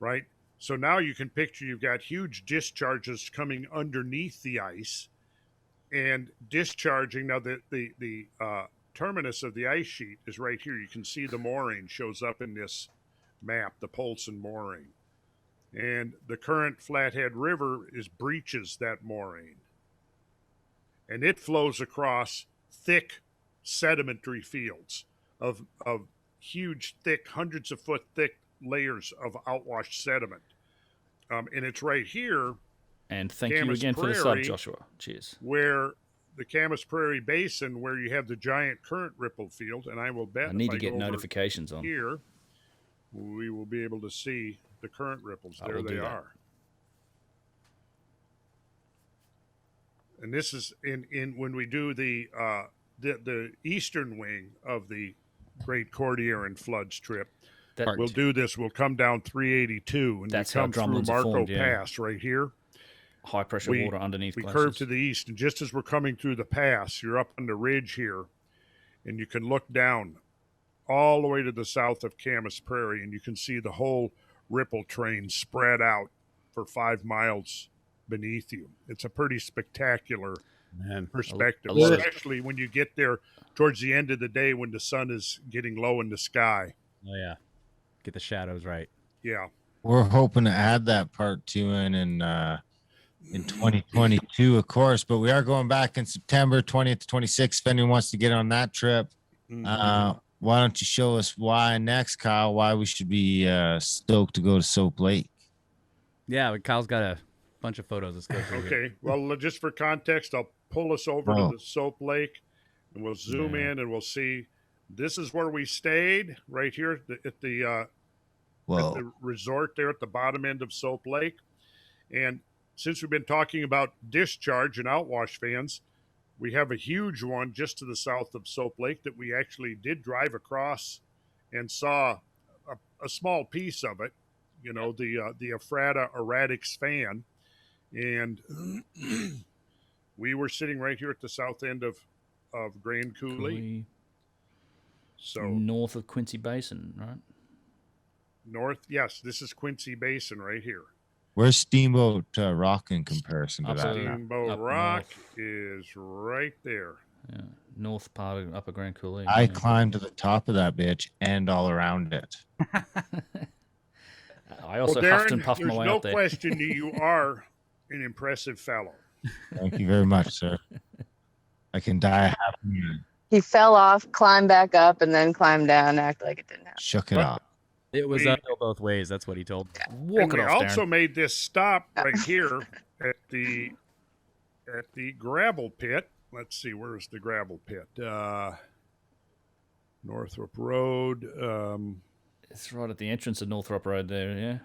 right? So now you can picture you've got huge discharges coming underneath the ice and discharging. Now the terminus of the ice sheet is right here. You can see the moraine shows up in this map, the Polson moraine. And the current Flathead River breaches that moraine. And it flows across thick sedimentary fields of huge, thick, hundreds of foot thick layers of outwash sediment. And it's right here And thank you Camas again for the sub, Prairie, Joshua. Cheers. where the Camas Prairie Basin, where you have the giant current ripple field. And I will bet I need if to I get go over notifications on. here, we will be able to see the current ripples. I There will they do that. are. And this is in when we do the eastern wing of the Great Cordilleran Floods trip. That, We'll do this. We'll come down 382 and That's we how come through drumlins are Marco formed, yeah. Pass right here. high pressure we- water underneath We glaciers. curve to the east, and just as we're coming through the pass, you're up on the ridge here, and you can look down all the way to the south of Camas Prairie, and you can see the whole ripple train spread out for 5 miles beneath you. It's a pretty spectacular perspective, I love it. especially when you get there towards the end of the day when the sun is getting low in the sky. Oh yeah, get the shadows right. Yeah. We're hoping to add that part 2 in 2022, of course, but we are going back in September 20th to 26th. If anyone wants to get on that trip, why don't you show us why next, Kyle, why we should be stoked to go to Soap Lake? Yeah, but Kyle's got a bunch of photos. Let's go through here. Okay. Well, just for context, I'll pull us over Oh. to the Soap Lake, and we'll zoom Yeah. in, and we'll see. This is where we stayed, right here at the resort there at the bottom end of Soap Lake. And since we've been talking about discharge and outwash fans, we have a huge one just to the south of Soap Lake that we actually did drive across and saw a small piece of it. You know, the Ephrata erratix fan. And we were sitting right here at the south end of Grand Coulee. Coulee, So north of Quincy Basin, right? north, yes, this is Quincy Basin right here. Where's Steamboat Rock in comparison to Up that? to- Steamboat up Rock north. is right there. Yeah, north part of Upper Grand Coulee. I yeah. climbed to the top of that bitch and all around it. I also well, huffed Darren, and puffed my there's way no up there. question that you are an impressive fellow. Thank you very much, sir. I can die a happy man. He fell off, climbed back up, and then climbed down, act like it didn't happen. Shook it off. It was We- uphill both ways. That's what he told me. Walk And it we off, also Darren. made this stop right here at the gravel pit. Let's see, where's the gravel pit? Northrop Road. It's right at the entrance of Northrop Road there, yeah?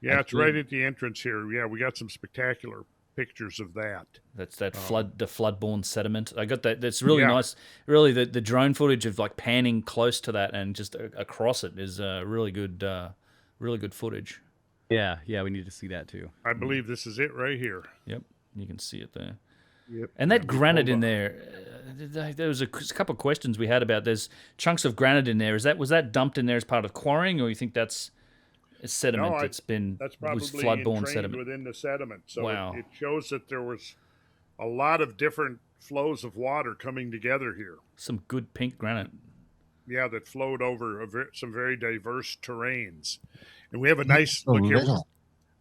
Yeah, it's right at the entrance here. Yeah, we got some spectacular pictures of that. That's that the flood-borne sediment. I got that. That's really Yeah. nice. Really, the drone footage of like panning close to that and just across it is really good footage. Yeah, we need to see that too. I believe this is it right here. Yep, you can see it there. Yep. And that Yeah, granite hold in on. there, there was a couple of questions we had about. There's chunks of granite in there. Was that dumped in there as part of quarrying, or you think that's sediment No, that's been That's was probably flood-borne entrained sediment? within the sediment. So Wow. it shows that there was a lot of different flows of water coming together here. Some good pink granite. Yeah, that flowed over some very diverse terrains. And we have a nice So look here. little.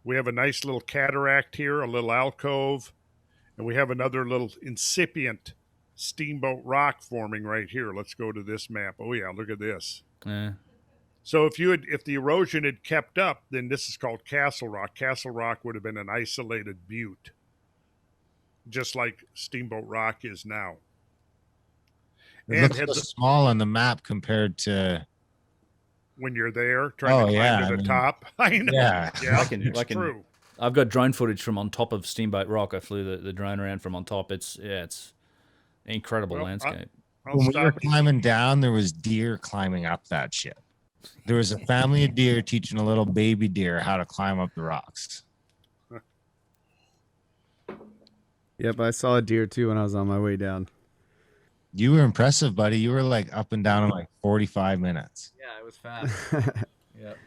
We have a nice little cataract here, a little alcove, and we have another little incipient steamboat rock forming right here. Let's go to this map. Oh yeah, look at this. So if the erosion had kept up, then this is called Castle Rock. Castle Rock would have been an isolated butte, just like Steamboat Rock is now. It And looks had so the- small on the map compared to when you're there trying to climb to the top. I know. Yeah. Yeah, Like in- it's like in- true. I've got drone footage from on top of Steamboat Rock. I flew the drone around from on top. It's incredible landscape. When we were climbing down, there was deer climbing up that shit. There was a family of deer teaching a little baby deer how to climb up the rocks. Yep, I saw a deer too when I was on my way down. You were impressive, buddy. You were like up and down in like 45 minutes. Yeah, it was fast. Yep.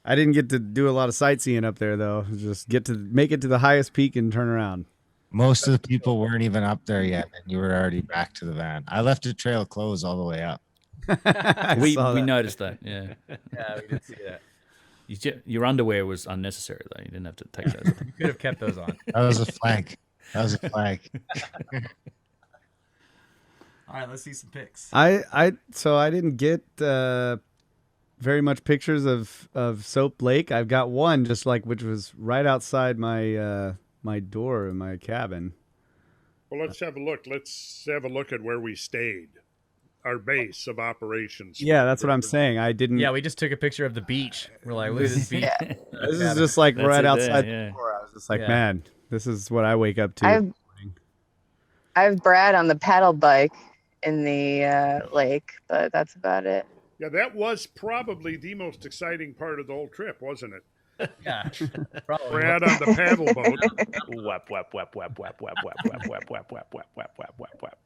I didn't get to do a lot of sightseeing up there though. Just make it to the highest peak and turn around. Most of the people weren't even up there yet, and you were already back to the van. I left a trail of clothes all the way up. We noticed that. Yeah. Yeah, we did see that. Your underwear was unnecessary though. You didn't have to take those. You could have kept those on. That was a flank. That was a flank. All right, let's see some pics. So I didn't get very much pictures of Soap Lake. I've got one which was right outside my my door in my cabin. Well, let's have a look. Let's have a look at where we stayed. Our base of operations. Yeah, that's what I'm saying. I didn't. Yeah, we just took a picture of the beach. We're like, look at this beach. This is just like right outside there, the door. I was just like, man, this is what I wake up to. I have Brad on the paddle bike in the lake, but that's about it. Yeah, that was probably the most exciting part of the whole trip, wasn't it? Yeah, probably. Brad on the paddle boat. Whap, whap, whap, whap, whap, whap, whap, whap, whap, whap, whap, whap, whap, whap, whap.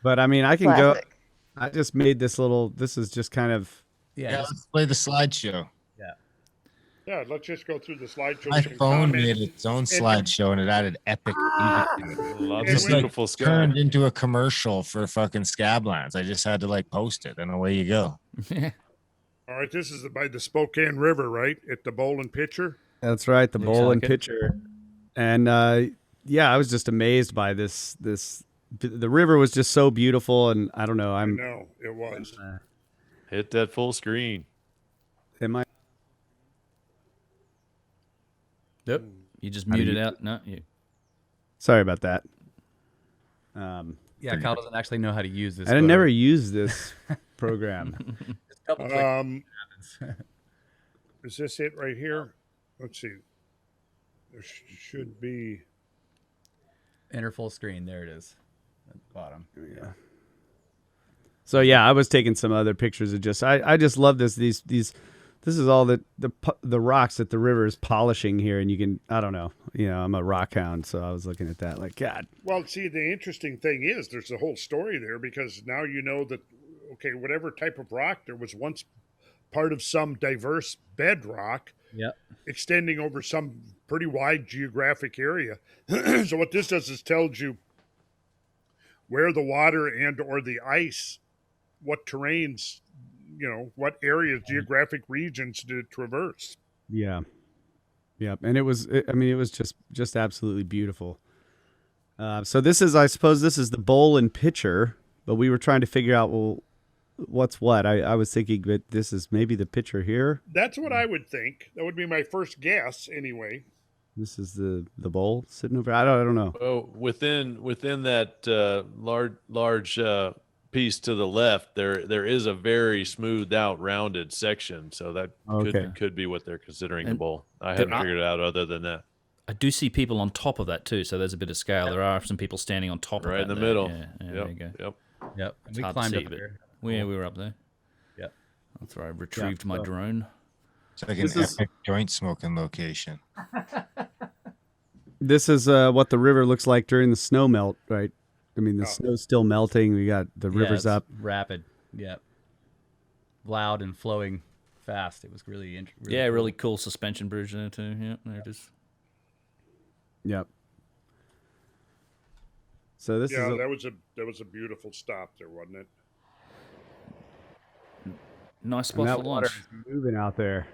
But I mean, I can Classic. go. I just made this little. This is just kind of. Yeah, let's play the slideshow. Yeah, let's just go through the slideshow. My phone made its own slideshow, and it added epic music to it. Lots It's of like beautiful sky. Turned into a commercial for fucking Scablands. I just had to like post it, and away you go. All right, this is by the Spokane River, right? At the Bowl and Pitcher. That's right, the Looks bowl like and it. pitcher, and yeah, I was just amazed by this. The river was just so beautiful, and I don't know. No, it was. Hit that full screen. Am I? Yep. You just muted out. No, you. Sorry about that. Yeah, Kyle doesn't actually know how to use this. I never used this program. Is this it right here? Let's see. There should be. Enter full screen. There it is. At the bottom. Yeah. So yeah, I was taking some other pictures of just. I just love this. These. This is all the rocks that the river is polishing here, and you can. I don't know. You know, I'm a rock hound, so I was looking at that like, God. Well, see, the interesting thing is there's a whole story there because now you know that, okay, whatever type of rock, there was once part of some diverse bedrock extending over some pretty wide geographic area. So what this does is tells you where the water and or the ice, what terrains, you know, what areas, geographic regions did it traverse. Yeah. Yep. And it was just absolutely beautiful. So I suppose this is the bowl and pitcher, but we were trying to figure out, well, what's what? I was thinking that this is maybe the pitcher here. That's what I would think. That would be my first guess anyway. This is the bowl sitting over. I don't know. Oh, within that large piece to the left, there is a very smoothed out, rounded section. So that could be what they're considering the bowl. I haven't figured it out other than that. I do see people on top of that too, so there's a bit of scale. There are some people standing on top of Right that. in the there. middle. Yeah, there you go. Yep. It's We hard climbed to see, up but there. we were up there. Yep. That's where I retrieved my drone. It's like an epic joint smoking location. This is what the river looks like during the snow melt, right? I mean, the snow's still melting. We got the rivers up. Rapid. Yep. Loud and flowing fast. It was really interesting. Really cool suspension bridge there too. Yeah, there it is. Yep. So this is that was a beautiful stop there, wasn't it? Nice spot that for water launch. is moving out there.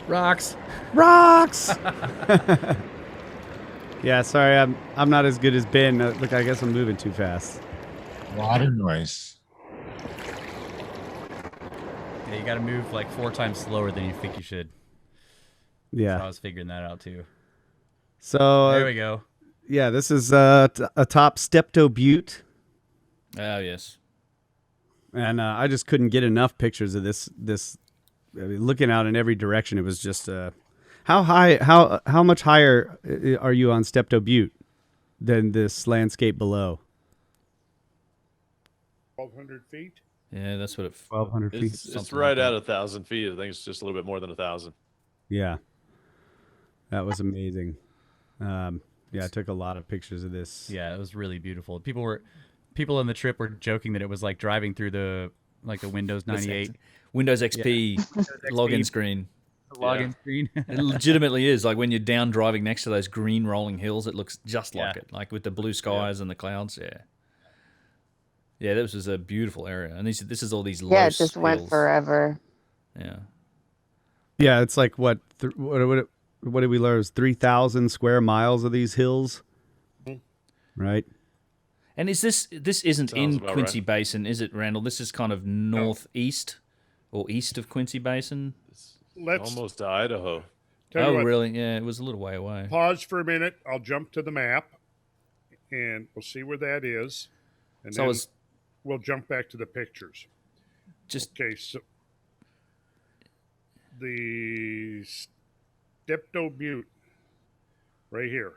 Rocks. Yeah, sorry, I'm not as good as Ben. Look, I guess I'm moving too fast. Water noise. Yeah, you got to move like 4 times slower than you think you should. Yeah. So I was figuring that out too. So There we go. yeah, this is atop Steptoe Butte. Oh, yes. And I just couldn't get enough pictures of this. I mean, looking out in every direction, it was just how much higher are you on Steptoe Butte than this landscape below? 1,200 feet. Yeah, that's what 1,200 feet. It's right at 1,000 feet. I think it's just a little bit more than 1,000. Yeah, that was amazing. Yeah, I took a lot of pictures of this. Yeah, it was really beautiful. People on the trip were joking that it was like driving through the Windows 98 Windows XP login screen. login screen. It legitimately is. Like when you're down driving next to those green rolling hills, it looks just like it. Like with the blue skies and the clouds. Yeah. Yeah, this was a beautiful area. And this is all these low Yeah, it just went hills. forever. Yeah. Yeah, it's like what did we learn? It was 3,000 square miles of these hills, right? And is this isn't Sounds in about Quincy right. Basin, is it, Randall? This is kind of northeast or east of Quincy Basin. Let's Almost to Idaho. tell you Oh, what, really? Yeah, it was a little way away. pause for a minute. I'll jump to the map, and we'll see where that is, and So I then was we'll jump back to the pictures. just Okay, so the Steptoe Butte, right here.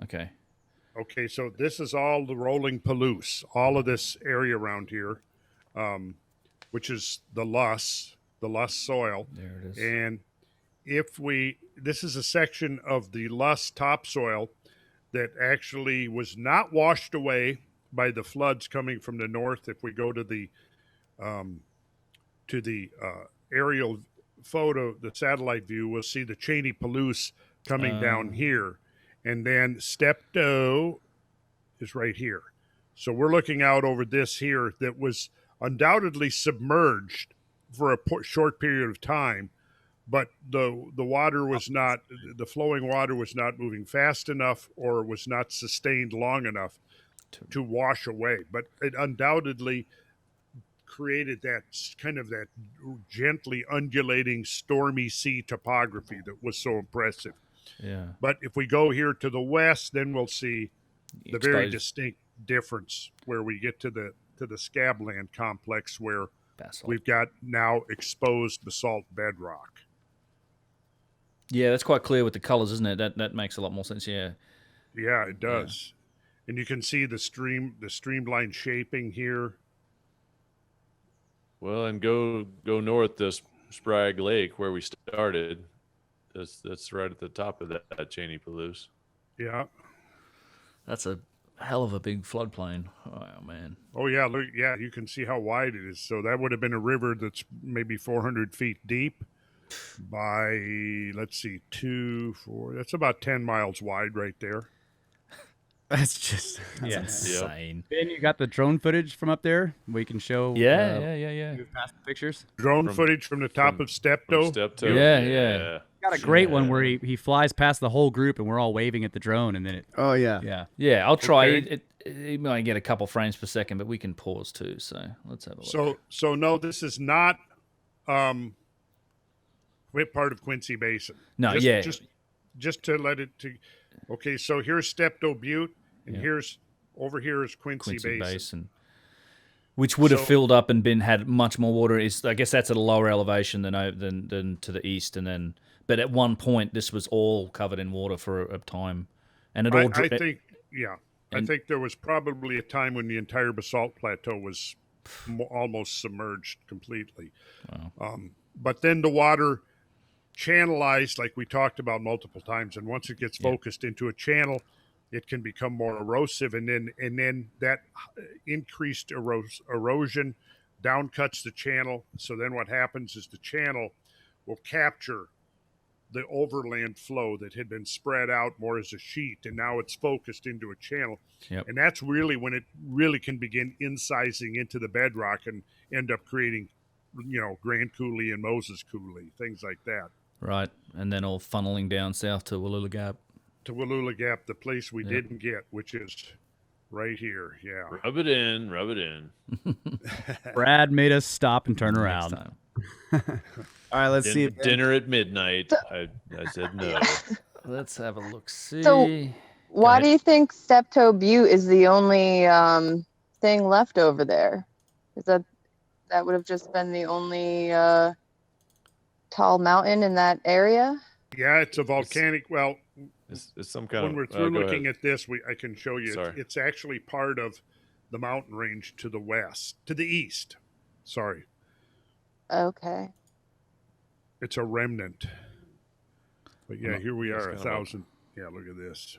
okay. Okay, so this is all the rolling Palouse, all of this area around here, which is the loess soil. There it is. And this is a section of the loess topsoil that actually was not washed away by the floods coming from the north. If we go to the aerial photo, the satellite view, we'll see the Cheney Palouse coming down here. And then Steptoe is right here. So we're looking out over this here that was undoubtedly submerged for a short period of time, but the water was not, the flowing water was not moving fast enough or was not sustained long enough to wash away. But it undoubtedly created that kind of that gently undulating stormy sea topography that was so impressive. Yeah. But if we go here to the west, then we'll see the very Exposed distinct difference where we get to the Scabland complex where basalt. we've got now exposed basalt bedrock. Yeah, that's quite clear with the colors, isn't it? That makes a lot more sense. Yeah. Yeah, it does. And you can see the streamline shaping here. Well, and go north to Sprague Lake where we started. That's right at the top of that Cheney Palouse. Yeah. That's a hell of a big floodplain. Oh man. Oh yeah, look, yeah, you can see how wide it is. So that would have been a river that's maybe 400 feet deep by, let's see, 2, 4. That's about 10 miles wide right there. That's just Insane. Ben, you got the drone footage from up there? We can show. Yeah. Move past the pictures. Drone footage from the top of Steptoe. Steptoe. Yeah. Got a great one where he flies past the whole group and we're all waving at the drone, and then it. Oh yeah. Yeah. Yeah, I'll try. Okay. It might get a couple frames per second, but we can pause too. So let's have a look. So no, this is not part of Quincy Basin. No, just to let it to. Okay, so here's Steptoe Butte, and over here is Quincy Basin. Which would have So- filled up and had much more water. I guess that's at a lower elevation than to the east, but at one point this was all covered in water for a time, and it all. I think there was probably a time when the entire basalt plateau was almost submerged completely. Wow. But then the water channelized, like we talked about multiple times, and once it gets focused into a channel, it can become more erosive, and then that increased erosion downcuts the channel. So then what happens is the channel will capture the overland flow that had been spread out more as a sheet, and now it's focused into a channel. Yep. And that's really when it really can begin incising into the bedrock and end up creating, Grand Coulee and Moses Coulee, things like that. Right, and then all funneling down south to Wallula Gap. To Wallula Gap, the place we didn't get, which is right here. Yeah. Rub it in. Brad made us stop and turn Next around. time. All right, let's see. Dinner at midnight. I said no. Let's have a look. See. So, why do you think Steptoe Butte is the only thing left over there? Is that would have just been the only tall mountain in that area? Yeah, it's a volcanic. Well, It's some kind when of. we're through go looking ahead. at this, I can show you. Sorry. It's actually part of the mountain range to the east. Sorry, Okay. it's a remnant. But yeah, here we That's are, kind of a- 1,000. Yeah, look at this.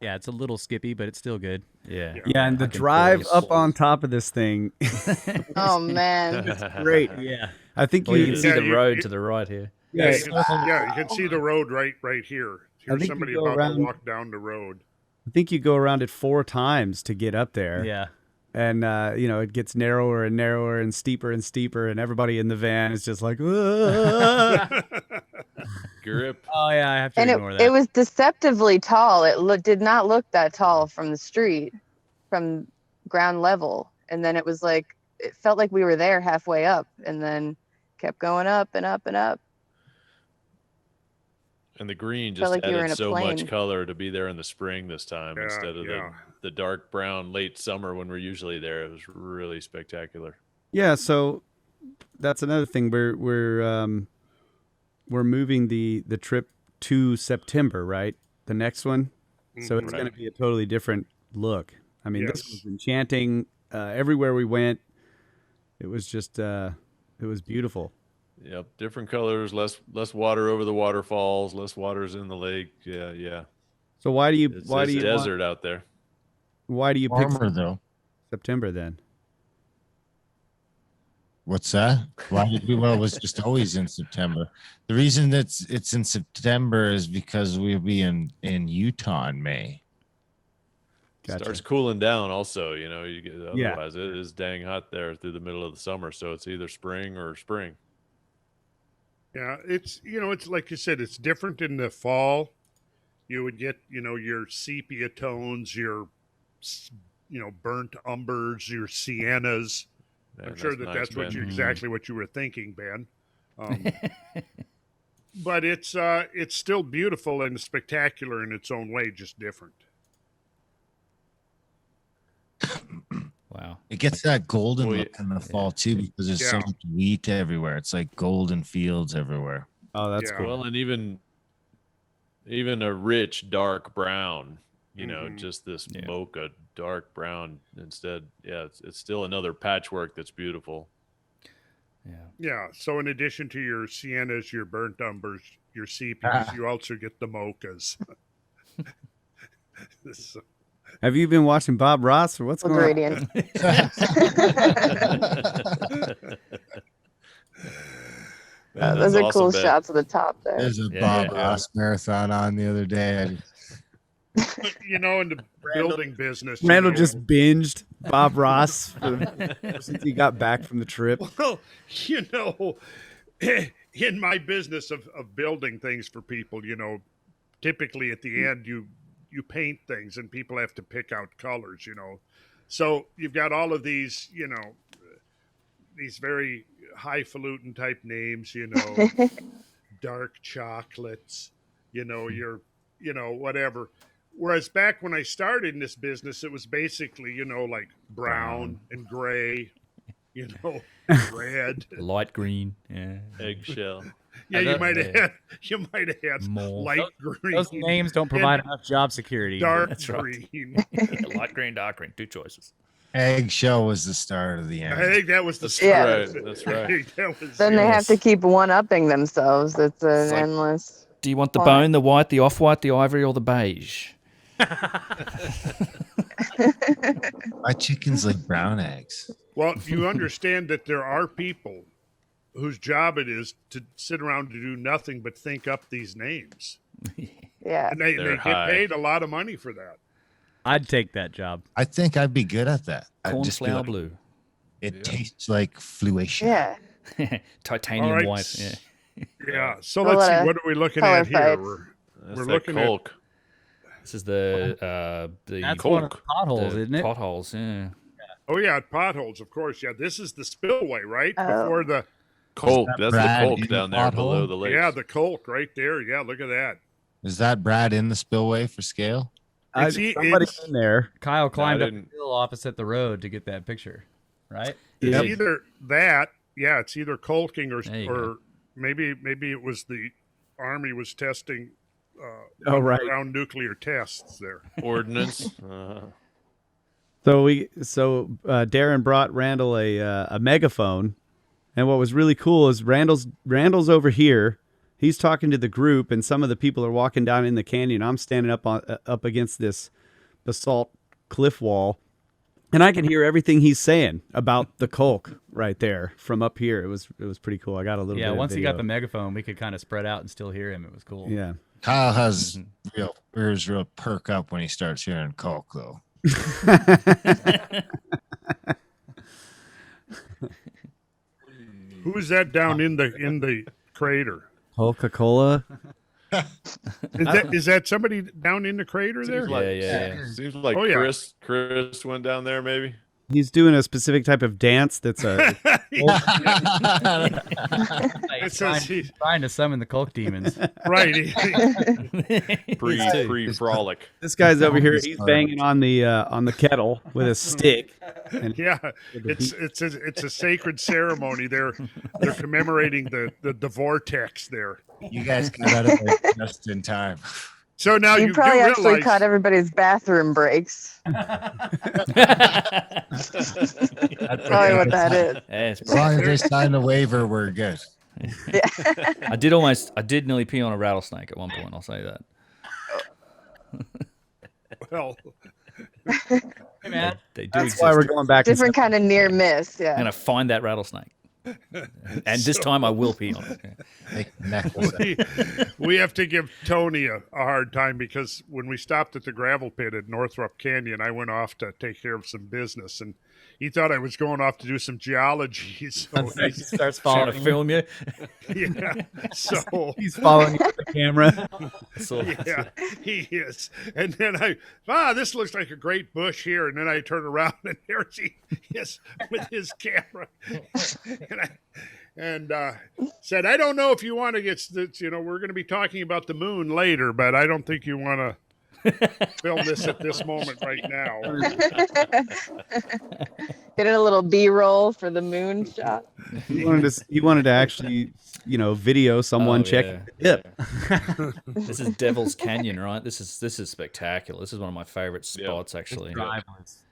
Yeah, it's a little skippy, but it's still good. Yeah. Yeah, and the Fucking drive Ferry up Falls. on top of this thing, Oh man. great. Yeah. I think Well, you you, can see Yeah, the you- road you- to the right here. Yeah, yeah, you can see the road right here. I Here's think you somebody go about around- to walk down the road. I think you go around it 4 times to get up there. Yeah. And it gets narrower and narrower and steeper, and everybody in the van is just like, "Ah." Grip. Oh yeah, I have to And ignore it that. was deceptively tall. It did not look that tall from the street, from ground level. And then it was like, it felt like we were there halfway up and then kept going up and up and up. And the green Felt just like you were in added a so much plane. color to be there in the spring this time Yeah, instead of yeah. the dark brown late summer when we're usually there. It was really spectacular. Yeah, so that's another thing. We're moving the trip to September, right? The next one. So it's Right. going to be a totally different look. I mean, this Yes. was enchanting. Everywhere we went, it was just it was beautiful. Yep, different colors, less water over the waterfalls, less waters in the lake. Yeah. So why do you It's why do you desert out there. why do you pick Warmer though. September then? What's that? Why did we? Well, it was just always in September. The reason that it's in September is because we'll be in Utah in May. Gotcha. Starts cooling down also, you get Yeah. otherwise it is dang hot there through the middle of the summer, so it's either spring or spring. Yeah, it's like you said, it's different in the fall. You would get, your sepia tones, your, burnt umbers, your siennas. Man, I'm sure nice, that's Ben. exactly what you were thinking, Ben. But it's still beautiful and spectacular in its own way, just different. Wow. It gets that golden Well, look in the fall too because there's so Yeah. much wheat everywhere. It's like golden fields everywhere. Oh, that's Yeah. cool. Well, and even a rich dark brown, Mhm. just this Yeah. mocha dark brown instead. Yeah, it's still another patchwork that's beautiful. Yeah. Yeah. So in addition to your siennas, your burnt umbers, your sepias, you also get the mochas. So- Have you been watching Bob Ross or what's Well, going on? gradient. Man, Those that's are awesome, cool Ben. shots of the top there. There's a Yeah, Bob yeah. Ross marathon on the other day. But, in the building business, Randall just binged Bob Ross since he got back from the trip. Well, in my business of building things for people, typically at the end you paint things and people have to pick out colors, So you've got all of these, these very highfalutin type names, dark chocolates, your, whatever. Whereas back when I started in this business, it was basically, like brown and gray, red. Light green. Yeah. Eggshell. Yeah, I you know- might have yeah. had More. light green, Those names don't provide enough job security. dark That's right. green. Light green, dark green. 2 choices. Eggshell was the start of the I end. think that was the That's Yeah. right. That's right. I think that was Then they it. have to keep one-upping themselves. It's an like- endless. Do you want the Fine. bone, the white, the off-white, the ivory, or the beige? My chickens like brown eggs. Well, you understand that there are people whose job it is to sit around to do nothing but think up these names, Yeah. and they They're get high. paid a lot of money for that. I'd take that job. I think I'd be good at that. I'd just be Cornflower like, blue. It tastes like fluation. Yeah. Titanium All right. white. Yeah. Yeah. So Well, let's see. what a What are we looking color at here? fights. That's We're that looking at- Colk. This is the That's one of the Coke. potholes, the isn't it? Potholes. Yeah. Oh yeah, potholes. Of course. Yeah. This is the spillway, right? Oh. Before the Colk. that That's Brad the Colk in down the there pothole? below the lake. Yeah, the Colk right there. Yeah, look at that. Is that Brad in the spillway for scale? Somebody's in there. Kyle climbed up the didn't- hill opposite the road to get that picture, right? It's Yep. either that, yeah, it's either colking There you or maybe it was the Army was testing Oh, right. underground nuclear tests there. Ordnance. So Darren brought Randall a megaphone, and what was really cool is Randall's over here. He's talking to the group, and some of the people are walking down in the canyon. I'm standing up against this basalt cliff wall, and I can hear everything he's saying about the Colk right there from up here. It was pretty cool. I got a little bit. Yeah, of once he video. got the megaphone, we could kind of spread out and still hear him. It was cool. Yeah. Kyle has real ears real perk up when he starts hearing Colk, though. Who is that down in the crater? Coca-Cola. Is that somebody down in the crater there? Yeah. Seems like Oh, yeah. Chris went down there maybe. He's doing a specific type of dance that's a Like, It says trying to summon the Colk demons. right. Pre frolic. this guy's over here. He's banging on the kettle with a stick. And Yeah, it's a sacred ceremony. They're commemorating the vortex there. You guys got out of there just in time. So now You you probably do actually realize caught everybody's bathroom breaks. That's probably what that is. Yes, As long as they sign the waiver, we're good. I did nearly pee on a rattlesnake at one point. I'll say that. well, Hey, man. They do that's exist. why we're going back. and Different kind of near miss. I'm Yeah. gonna find that rattlesnake, and this time I will pee on it. Make a necklace. we have to give Tony a hard time because when we stopped at the gravel pit at Northrop Canyon, I went off to take care of some business, and he thought I was going off to do some geology. So He starts Trying to following. film you. yeah, so He's following you with the camera. So, yeah, he is. And then this looks like a great bush here. And then I turn around and there's he is with his camera. And said, I don't know if you want to get, we're going to be talking about the moon later, but I don't think you want to film this at this moment right now. Getting a little B-roll for the moon shot. He wanted to actually, video someone Oh, checking yeah. the dip. this is Devil's Canyon, right? This is spectacular. This is one of my favorite spots, actually.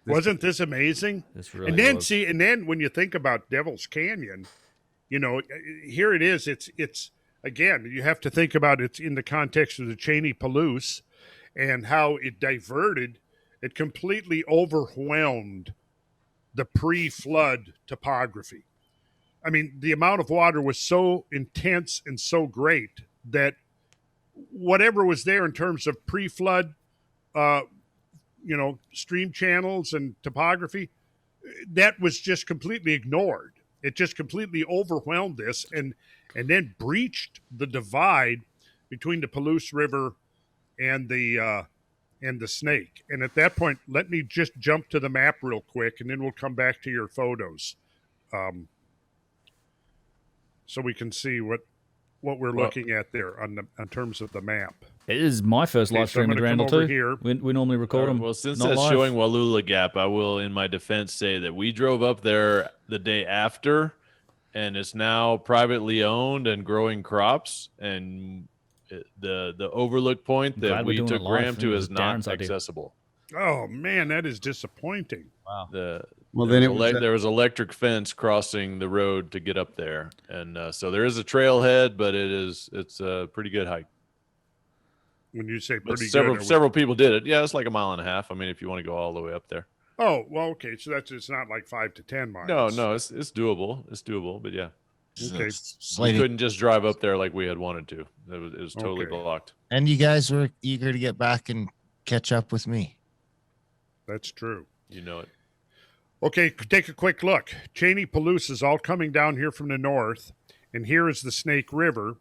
Wasn't this amazing? This really And then was. and then when you think about Devil's Canyon, here it is. It's again, you have to think about it's in the context of the Cheney Palouse and how it diverted, it completely overwhelmed the pre-flood topography. I mean, the amount of water was so intense and so great that whatever was there in terms of pre-flood, stream channels and topography, that was just completely ignored. It just completely overwhelmed this and then breached the divide between the Palouse River and the Snake. And at that point, let me just jump to the map real quick, and then we'll come back to your photos, so we can see what we're looking at there in terms of the map. It is my first live so I'm stream with gonna come Randall over too. here. We normally record them. Well, since not that's live. showing Wallula Gap, I will, in my defense, say that we drove up there the day after, and it's now privately owned and growing crops. And the overlook point I'm glad that we're we doing took it live. Graham I think to it is was not Darren's idea. accessible. Oh man, that is disappointing. Wow. There was electric fence crossing the road to get up there, and so there is a trailhead, but it's a pretty good hike. When you say But pretty several good, several people did it. Yeah, it's like a mile and a half. I mean, if you want to go all the way up there. Oh well, okay. So it's not like 5 to 10 miles. No, it's doable. It's doable, but yeah, Okay. we Slated. couldn't just drive up there like we had wanted to. It was totally Okay. blocked. And you guys were eager to get back and catch up with me. That's true. You know it. Okay, take a quick look. Cheney Palouse is all coming down here from the north, and here is the Snake River,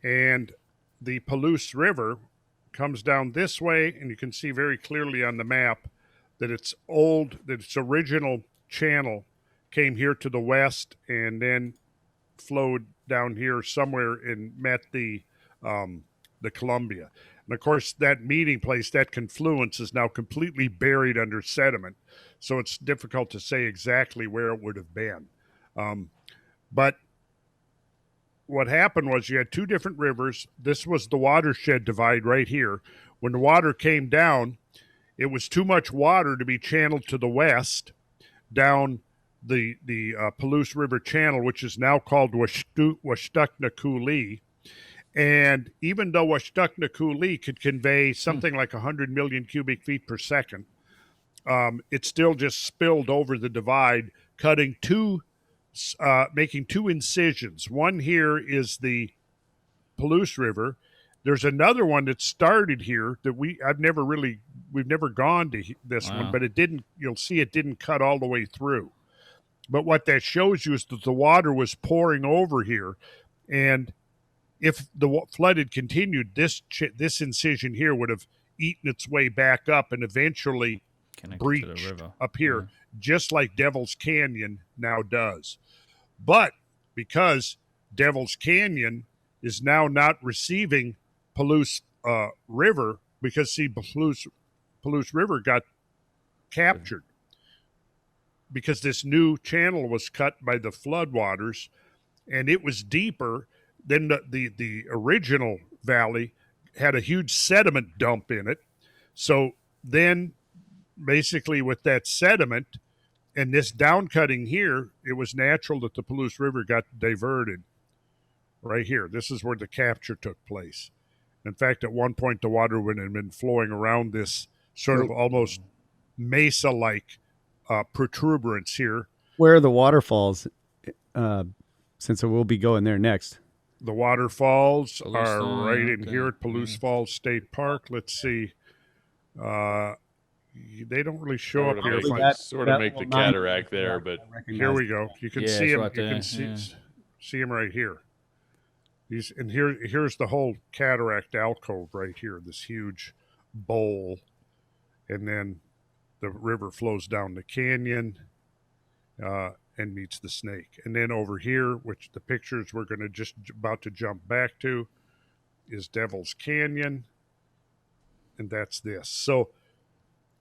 and the Palouse River comes down this way, and you can see very clearly on the map that its original channel came here to the west and then flowed down here somewhere and met the Columbia. And of course, that meeting place, that confluence, is now completely buried under sediment. So it's difficult to say exactly where it would have been. But what happened was you had two different rivers. This was the watershed divide right here. When the water came down, it was too much water to be channeled to the west down the Palouse River Channel, which is now called Washtuckna Coulee. And even though Washtuckna Coulee could convey something like 100 million cubic feet per second, it still just spilled over the divide, making two incisions. One here is the Palouse River. There's another one that started here that we've never gone to this one, but you'll see it didn't cut all the way through. But what that shows you is that the water was pouring over here, and if the flood had continued, this incision here would have eaten its way back up and eventually breached up here, just like Devil's Canyon now does. But because Devil's Canyon is now not receiving Palouse River, because Palouse River got captured because this new channel was cut by the floodwaters, and it was deeper than the original valley, had a huge sediment dump in it. So then basically with that sediment and this downcutting here, it was natural that the Palouse River got diverted right here. This is where the capture took place. In fact, at one point, the water would have been flowing around this sort of almost mesa-like protuberance here. Where are the waterfalls? Since we'll be going there next. The waterfalls are right in here at Palouse Falls State Park. Let's see. They don't really show up here. Sort of make the cataract there, but here we go. You can see him. Right you can see him right here. Here's the whole cataract alcove right here. This huge bowl, and then the river flows down the canyon and meets the Snake. And then over here, which the pictures we're going to just about to jump back to, is Devil's Canyon, and that's this. So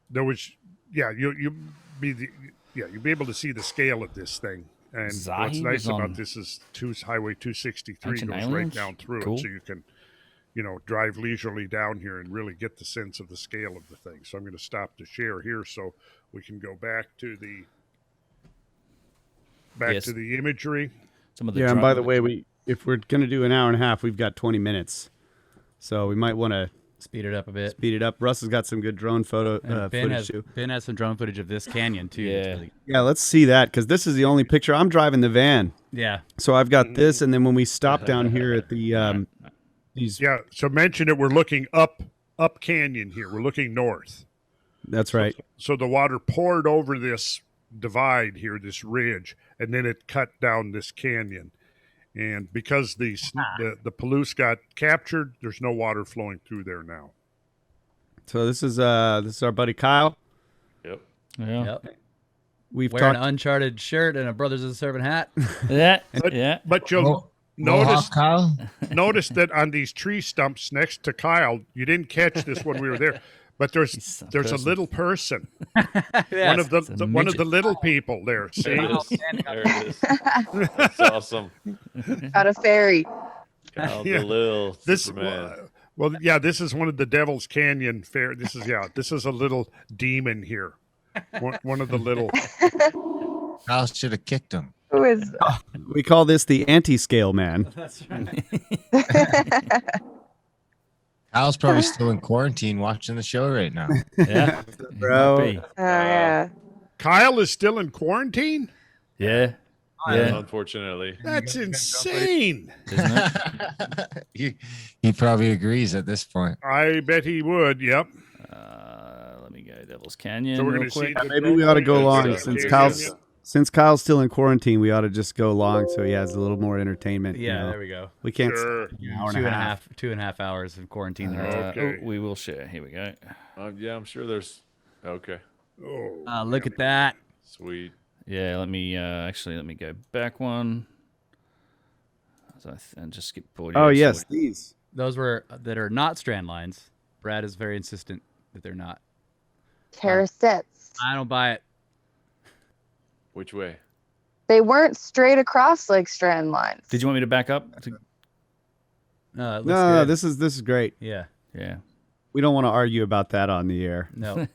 there was, you'll be able to see the scale of this thing. And what's nice about this is Highway 263 goes right down through it, so you can, drive leisurely down here and really get the sense of the scale of the thing. So I'm going to stop the share here so we can go back to the imagery. And by the way, if we're going to do an hour and a half, we've got 20 minutes, so we might want to speed it up a bit. Russ has got some good drone footage too. Ben has some drone footage of this canyon too. Yeah, let's see that, because this is the only picture. I'm driving the van. Yeah. So I've got this, and then when we stop down here at the so mention it. We're looking up canyon here. We're looking north. That's right. So the water poured over this divide here, this ridge, and then it cut down this canyon. And because the Palouse got captured, there's no water flowing through there now. So this is our buddy Kyle. Yep. Yeah. Yep. We've wearing an Uncharted shirt and a Brothers of the Serpent hat. But you'll notice that on these tree stumps next to Kyle, you didn't catch this when we were there. But there's a little person, one of the little people there. See, there it is. That's awesome. Got a ferry. The little Superman. This is one of the Devil's Canyon fair. This is a little demon here. One of the little. Kyle should have kicked him. Who is? We call this the anti-scale man. That's right. Kyle's probably still in quarantine watching the show right now. Yeah, bro. Yeah. Kyle is still in quarantine? Yeah. Unfortunately. That's insane. Isn't it? He probably agrees at this point. I bet he would. Yep. Let me go Devil's Canyon. So we're real going to quick. see. Maybe we ought to go long since Kyle's still in quarantine. We ought to just go long so he has a little more entertainment. Yeah, there we go. We can't. Sure. An hour and a half. 2.5 hours of quarantine. Okay. We will share. Here we go. I'm sure there's. Okay. Oh, Look at that. Sweet. Yeah, let me go back one. So and just skip forward. Oh yeah, yes, sort. these. Those were that are not strand lines. Brad is very insistent that they're not. Terracets. I don't buy it. Which way? They weren't straight across like strand lines. Did you want me to back up? No, it looks No, good. this is great. Yeah. Yeah. We don't want to argue about that on the air. No.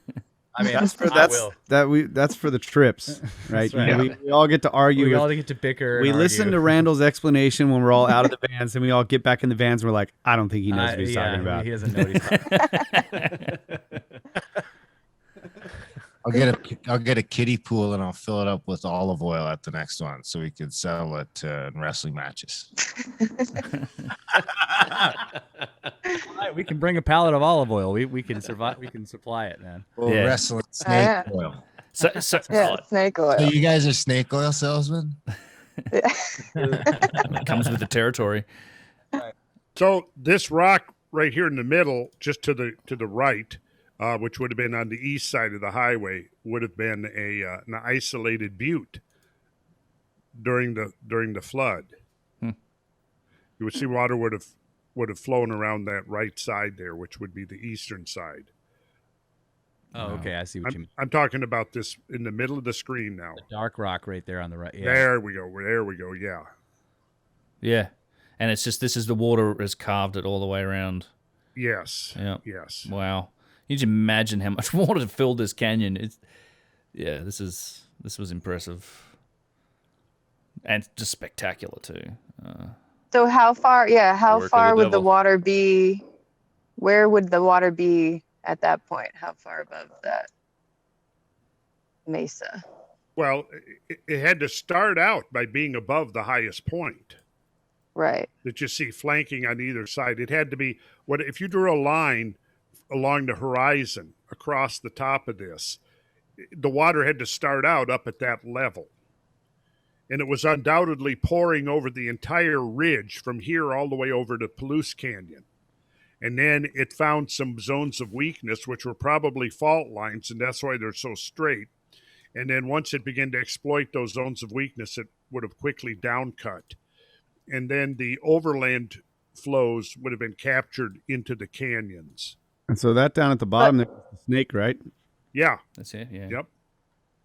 I mean, That's for I will. that's for the trips, right? That's right. We all get to argue. We with- all get to bicker. we and listen argue. to Randall's explanation when we're all out of the vans, and we all get back in the vans. And we're like, I don't think he knows what he's talking about. He doesn't know what he's talking about. I'll get a kiddie pool and I'll fill it up with olive oil at the next one so we could sell it in wrestling matches. Right, we can bring a pallet of olive oil. We can survive. We can supply it, man. Well, Yeah. wrestling snake Yeah. oil. So Yeah, snake oil. So you guys are snake oil salesmen? it comes with the territory. So this rock right here in the middle, just to the right, which would have been on the east side of the highway, would have been an isolated butte during the flood. You would see water would have flown around that right side there, which would be the eastern side. Oh, okay. I see what you mean. I'm talking about this in the middle of the screen now. The dark rock right there on the right. Yeah. There we go. There we go. Yeah. Yeah. And it's just this is the water has carved it all the way around. Yes. Yeah. Yes. Wow. You just imagine how much water filled this canyon. This was impressive. And just spectacular too. So how far? Yeah, how Work of far the would the devil. water be? Where would the water be at that point? How far above that mesa? Well, it had to start out by being above the highest point Right. that you see flanking on either side. It had to be if you drew a line along the horizon across the top of this, the water had to start out up at that level. And it was undoubtedly pouring over the entire ridge from here all the way over to Palouse Canyon. And then it found some zones of weakness, which were probably fault lines, and that's why they're so straight. And then once it began to exploit those zones of weakness, it would have quickly downcut. And then the overland flows would have been captured into the canyons. And so that down at the bottom there is the snake, right? Yeah. That's it. Yeah. Yep.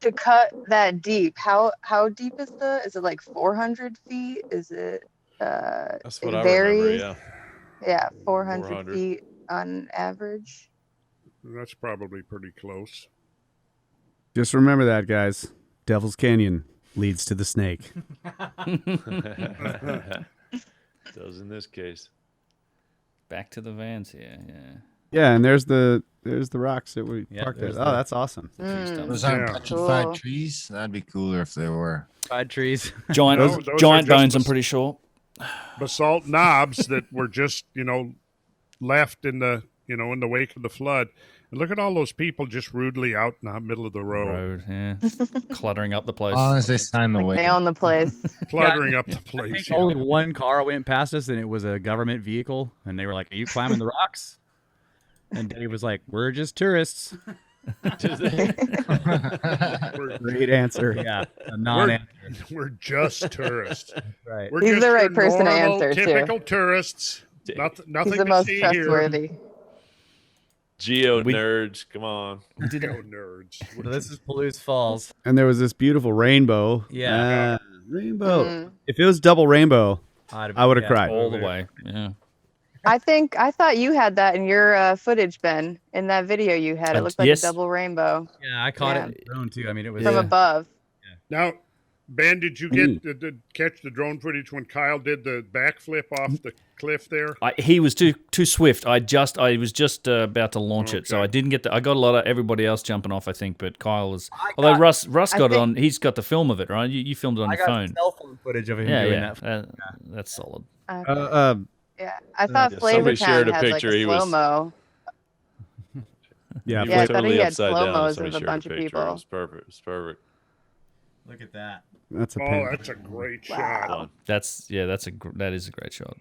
To cut that deep, how deep is it like 400 feet? Is it That's what it I varies? remember. Yeah, 400 400. feet on average. That's probably pretty close. Just remember that, guys. Devil's Canyon leads to the snake. Yeah. Does in this case. Back to the vans here. Yeah. Yeah, and there's the rocks that we Yeah, parked at. there's Oh, the- that's awesome. Those Yeah. aren't petrified Cool. trees? That'd be cooler if they were. Side trees. Giant, Those are giant just bones. I'm the- pretty sure. Basalt knobs that were just, left in the wake of the flood. And look at all those people just rudely out in the middle of the road, Yeah. Cluttering up the place. As long as they sign the They waiver. own the place. cluttering up the I place. think yeah. only one car went past us, and it was a government vehicle. And they were like, "Are you climbing the rocks?" And Dave was like, "We're just tourists." Great answer. Yeah, a non-answer. We're just tourists. Right. We're He's just the right your person to normal, answer, too. typical tourists. Nothing He's the to most see trustworthy. Geo We- nerds, come on. here. Go nerds. So this is Palouse Falls. And there was this beautiful rainbow. Yeah. Rainbow. Mhm. If it was double rainbow, I would've yeah, cried. All the way. Yeah. I thought you had that in your footage, Ben. In that video you had, it looked like yes. a double rainbow Yeah, I caught Yeah. it in drone too. I mean, it was. from Yeah. above. Now, Ben, did you get catch the drone footage when Kyle did the backflip off the cliff there? He was too swift. I was just about to launch it, so Okay. I didn't get I got a lot of everybody else jumping off, I think, but Kyle was. Although Russ got it on. He's got the film of it, right? You filmed it on I your got phone. cell phone footage of him Yeah, doing yeah. that. That's solid. Yeah, I thought Yeah, somebody shared Flavortown a had like picture, a he was- slow mo. Yeah, He Yeah, I was thought he totally had upside slow-mos down. of Somebody a shared bunch of picture. people. It was perfect. It's perfect. Look at that. that's a Oh, pen. that's a great Wow. shot. Fun. That is a great shot.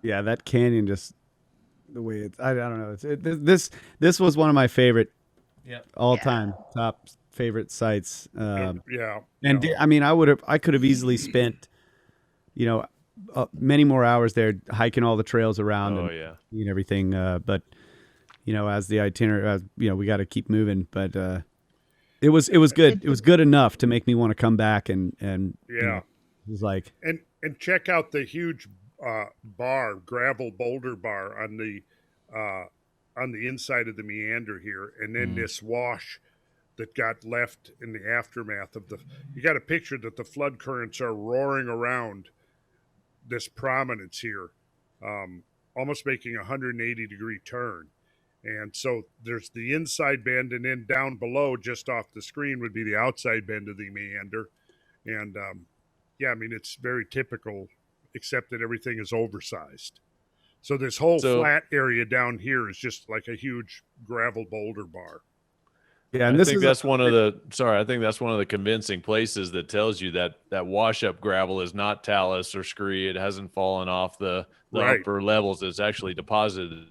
Yeah, that canyon just the way it's. I don't know. This was one of my favorite Yep. all time top favorite sites. Yeah. And I mean, I could have easily spent, many more hours there hiking all the trails around Oh and yeah. and everything. But as the itinerary, we got to keep moving. But it was good. It was good enough to make me want to come back and it was like and check out the huge gravel boulder bar on the inside of the meander here, and then this wash that got left in the aftermath of you got a picture that the flood currents are roaring around this prominence here, almost making a 180-degree turn. And so there's the inside bend, and then down below, just off the screen, would be the outside bend of the meander. And it's very typical, except that everything is oversized. So this whole flat area down here is just like a huge gravel boulder bar. Yeah, and I think that's one of the convincing places that tells you that wash up gravel is not talus or scree. It hasn't fallen off the upper levels. It's actually deposited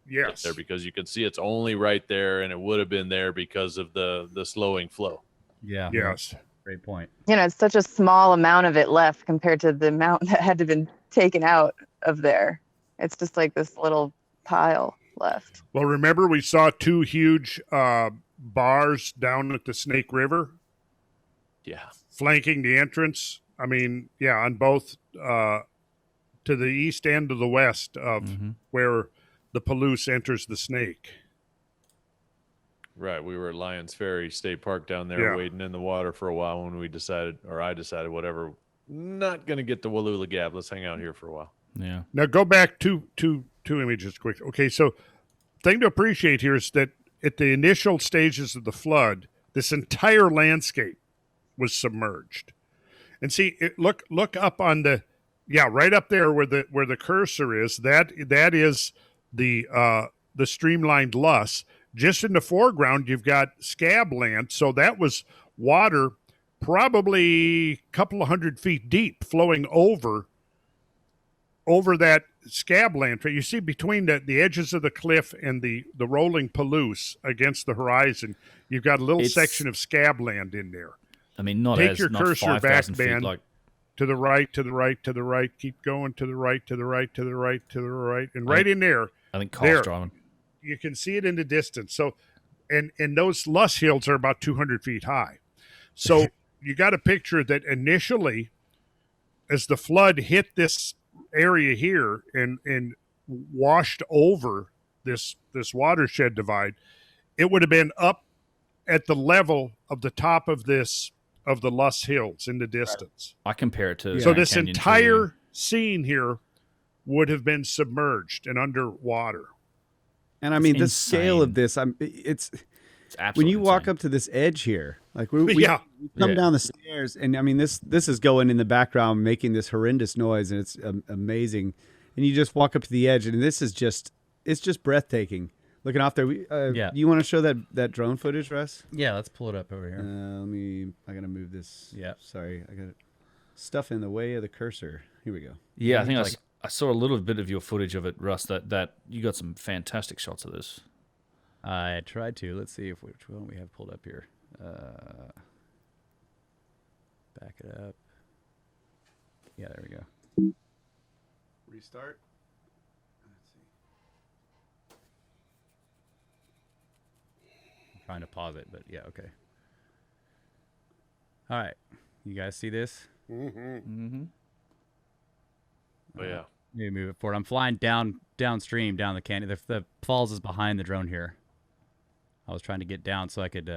there because you can see it's only right there, and it would have been there because of the slowing flow. Yeah. Yes. Great point. It's such a small amount of it left compared to the amount that had to have been taken out of there. It's just like this little pile left. Well, remember we saw two huge bars down at the Snake River? Yeah. Flanking the entrance. I mean, on both to the east and to the west of where the Palouse enters the Snake. Right. We were at Lyons Ferry State Park down there wading in the water for a while when I decided, whatever, not going to get to Wallula Gap. Let's hang out here for a while. Yeah. Now go back two images quick. Okay, so thing to appreciate here is that at the initial stages of the flood, this entire landscape was submerged. And see, look up on right up there where the cursor is. That is the streamlined loess. Just in the foreground, you've got Scablands. So that was water probably a couple of 100 feet deep flowing over that Scabland. You see between the edges of the cliff and the rolling Palouse against the horizon, you've got a little section of Scabland in there. I mean, not Take your not cursor 5,000 back, feet, Ben. like To the right, to the right, to the right. Keep going to the right, to the right, to the right, to the right. And right in there. I think Carl's driving. You can see it in the distance. So, and those loess hills are about 200 feet high. So you got a picture that initially, as the flood hit this area here and washed over this watershed divide, it would have been up at the level of the top of the loess hills in the distance. I compare it to So Grand this Canyon entire scene here would have been submerged and underwater. And I mean, the insane. scale of this, it's absolutely when you walk insane. up to this edge here, like we come down the stairs, and I mean, this is going in the background, making this horrendous noise, and it's amazing. And you just walk up to the edge, and it's just breathtaking. Looking off there, you want to show that drone footage, Russ? Yeah, let's pull it up over here. I gotta move this. Yeah, sorry, I got stuff in the way of the cursor. Here we go. Yeah, I think I saw a little bit of your footage of it, Russ. That you got some fantastic shots of this. I tried to. Let's see which one we have pulled up here. Back it up. Yeah, there we go. Restart. Let's see. I'm trying to pause it, but yeah, okay. All right, you guys see this? Oh yeah. Maybe move it forward. I'm flying downstream down the canyon. The falls is behind the drone here. I was trying to get down so I could.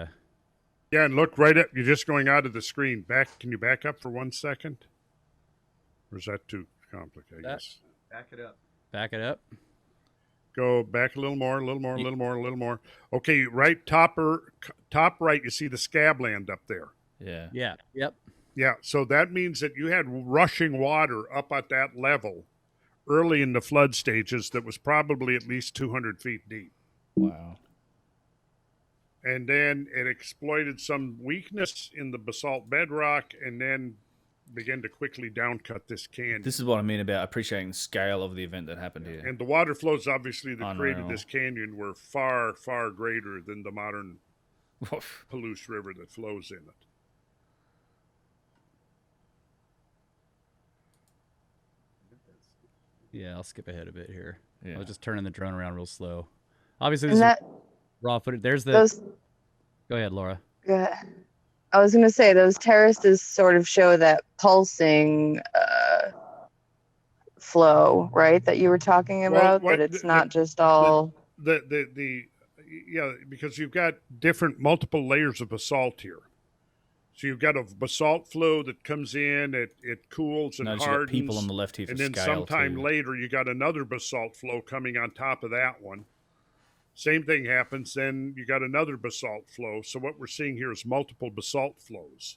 Yeah, and look right up. You're just going out of the screen. Can you back up for 1 second? Or is that too complicated? Yes. Back it up. Back it up. Go back a little more, a little more, a little more, a little more. Okay, right top right, you see the Scabland up there. Yeah. Yeah. Yep. Yeah, so that means that you had rushing water up at that level early in the flood stages that was probably at least 200 feet deep. Wow. And then it exploited some weakness in the basalt bedrock and then began to quickly downcut this canyon. This is what I mean about appreciating the scale of the event that happened here. And the water flows, obviously, that created Unreal. this canyon were far, far greater than the modern Palouse River that flows in it. Yeah, I'll skip ahead a bit here. Yeah. I'll just turning the drone around real slow. Obviously, And this that is raw footage. There's the. those. Go ahead, Laura. I was gonna say those terraces sort of show that pulsing flow, right? That you were talking about. Well, that it's not just all. Yeah, because you've got multiple layers of basalt here. So you've got a basalt flow that comes in, it cools and Notice you got hardens. people on the left here for and then scale sometime too. later, you got another basalt flow coming on top of that one. Same thing happens, then you got another basalt flow. So what we're seeing here is multiple basalt flows.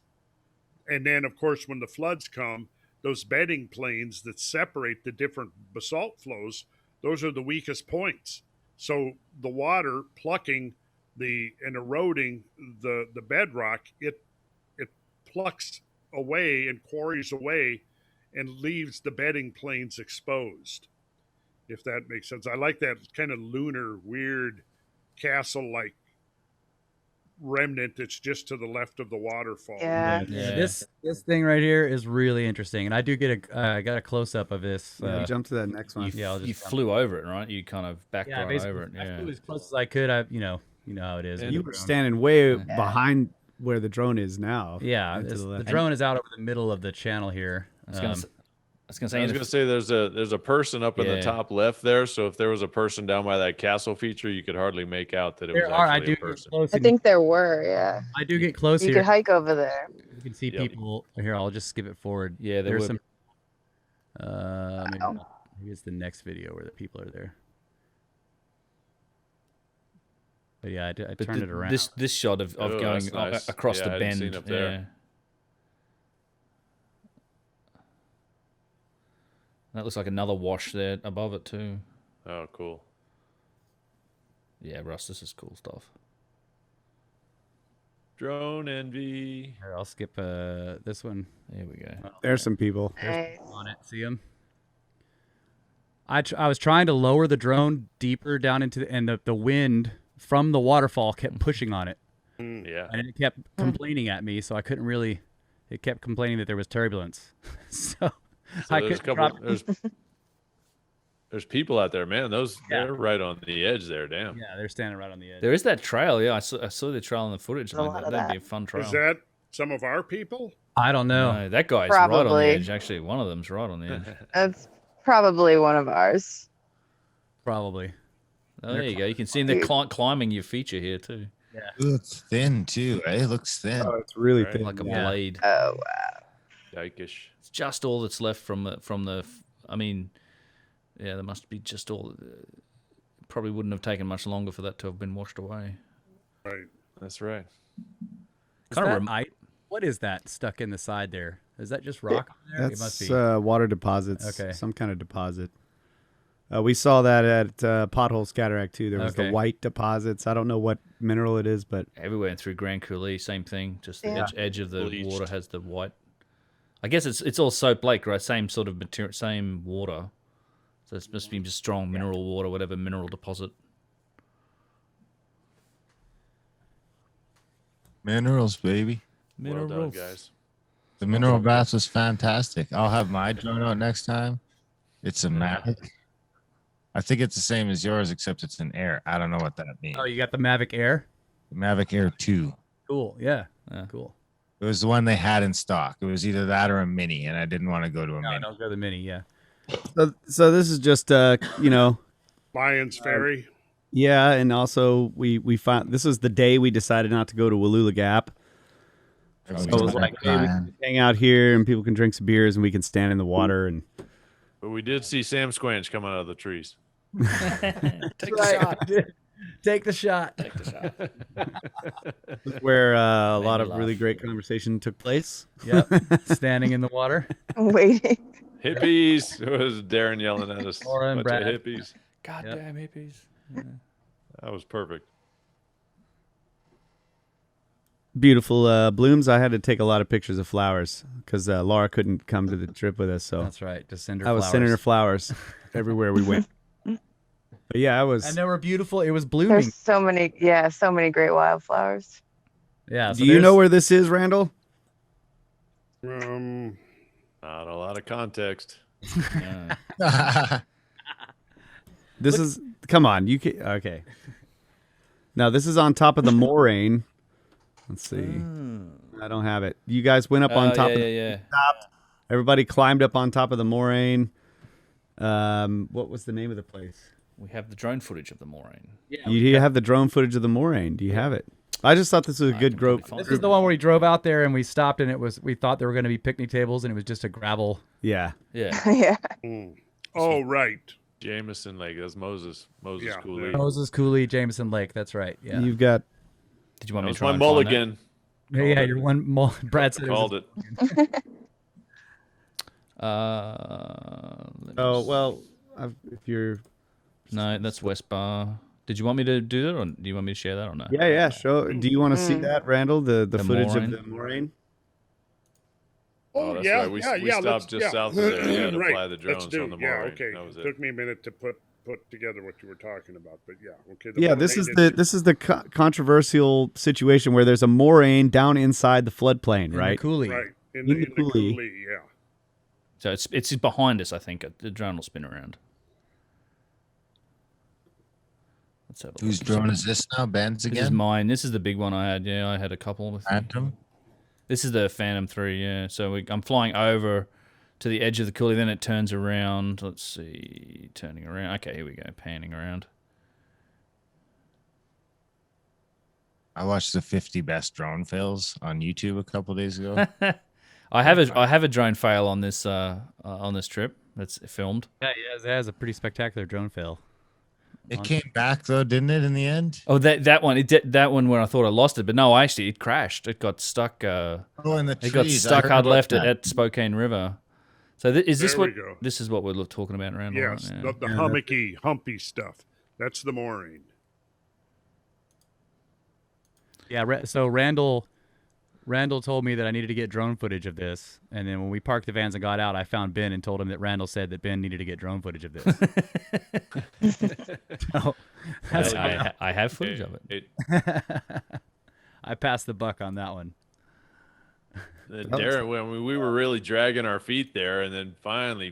And then, of course, when the floods come, those bedding planes that separate the different basalt flows, those are the weakest points. So the water plucking and eroding the bedrock, it plucks away and quarries away and leaves the bedding planes exposed, if that makes sense. I like that kind of lunar, weird, castle-like remnant that's just to the left of the waterfall. Yeah. This thing right here is really interesting, and I do get I got a close up of this. Jump to that next one. You flew over it, right? You kind of backed right over it. I Yeah. flew as close as I could. You know how it is. You were standing way behind where the drone is now. Yeah, the drone is out over the middle of the channel here. I was gonna say there's a person up in the top left there. So if there was a person down by that castle feature, you could hardly make out that it was actually a person. I think there were, yeah. I do get close here. You could hike over there. You can see people here. I'll just skip it forward. Yeah, there's some. Here's the next video where the people are there. But yeah, I turned it around. This shot of going nice. across the I bend. seen up there. That looks like another wash there above it too. Oh, cool. Yeah, Russ, this is cool stuff. Drone envy. Here, I'll skip this one. There we go. There's some people. On it. See them? I was trying to lower the drone deeper down into and the wind from the waterfall kept pushing on it. Yeah. And it kept complaining at me, so I couldn't really. It kept complaining that there was turbulence. So I there's couldn't there's people out there, man. They're right on the edge there. Damn. Yeah, they're standing right on the edge. There is that trail. Yeah, I saw the trail in the footage. That'd be a fun trail. Is that some of our people? I don't know. No, that guy's Probably. right on the edge. Actually, one of them's right on the edge. That's probably one of ours. Probably. Oh, there you go. You can see them climbing your feature here too. Yeah. Ooh, it's thin too. It looks thin. Oh, it's really thin. Like a blade. Oh wow. Yikeish. It's just all that's left from the. I mean, yeah, there must be just all. Probably wouldn't have taken much longer for that to have been washed away. Right. That's right. What is that stuck in the side there? Is that just rock on there? That's it must be. water deposits. Okay. Some kind of deposit. We saw that at Potholes Cataract too. There was the white deposits. I don't know what mineral it is, but everywhere through Grand Coulee, same thing. Just the edge of the Bleached. water has the white. I guess it's all soap lake, right? Same sort of material, same water. So it must be just strong mineral water, whatever mineral deposit. Minerals, baby. Well done, guys. The mineral bath was fantastic. I'll have my drone out next time. It's a Mavic. I think it's the same as yours, except it's an Air. I don't know what that means. Oh, you got the Mavic Air? The Mavic Air 2. Cool. Yeah. Cool. It was the one they had in stock. It was either that or a Mini, and I didn't want to go to a Mini. No, go to the Mini. Yeah. So this is just Lyons Ferry. Yeah, and also we found this was the day we decided not to go to Wallula Gap. So it was like, hey, we can hang out here and people can drink some beers and we can stand in the water and. But we did see Sam Squanch coming out of the trees. Take the shot. Take the shot. Take the shot. Where a lot of really great conversation took place. Yep. Standing in the water. Waiting. Hippies. It was Darren yelling at us. Laura and Bunch Brad. of hippies. Goddamn hippies. Yeah. That was perfect. Beautiful blooms. I had to take a lot of pictures of flowers because Laura couldn't come to the trip with us. So That's right. Just send her I was flowers. sending her flowers everywhere we went. But yeah, I was. And they were beautiful. It was blooming. There's so many great wildflowers. Yeah. Do you know where this is, Randall? Not a lot of context. This is come on. You can okay. Now this is on top of the Moraine. Let's see. I don't have it. You guys went up on top of the stopped. Everybody climbed up on top of the Moraine. What was the name of the place? We have the drone footage of the Moraine. Yeah, you have the drone footage of the Moraine. Do you have it? I just thought this was a good group. This is the one where we drove out there and we stopped, and we thought there were going to be picnic tables, and it was just a gravel. Yeah. Yeah. Oh, right. Jameson Lake. That's Moses Coulee. Moses Coulee, Jameson Lake. That's right. Yeah. You've got. Did you want me to That's try my and find mulligan. Yeah, your one. Brad said Called it. Oh well, if you're. No, that's West Bar. Did you want me to do that, or do you want me to share that or no? Yeah. Show. Do you want to see that, Randall? The footage Moraine? of the Moraine. Oh, that's yeah, right. We stopped just south of there. Yeah, to fly the drones on the Moraine. Yeah, okay. That was it. Took me a minute to put together what you were talking about, but yeah, okay. Yeah, this is the controversial situation where there's a moraine down inside the floodplain, right? Coulee. Right in the Coulee, yeah. So it's behind us, I think. The drone will spin around. Let's have a Whose look. drone is this now? Ben's This is again? mine. This is the big one I had. Yeah, I had a couple. With Phantom? This is the Phantom 3. Yeah. So I'm flying over to the edge of the coulee. Then it turns around. Let's see, turning around. Okay, here we go. Panning around. I watched the 50 best drone fails on YouTube a couple days ago. I have a drone fail on this trip. That's filmed. Yeah, it has a pretty spectacular drone fail. It came back though, didn't it? In the end. Oh, that one. It did that one where I thought I lost it, but no, actually it crashed. It got stuck. Oh, in the trees. It got stuck I heard hard about left that. at Spokane River. So this There we what go. this is what we're talking about, Randall? Yes, right? the hummocky, humpy stuff. That's the Moraine. Yeah, so Randall told me that I needed to get drone footage of this, and then when we parked the vans and got out, I found Ben and told him that Randall said that Ben needed to get drone footage of this. So, that's I have footage of it. I passed the buck on that one. Darren, when we were really dragging our feet there, and then finally,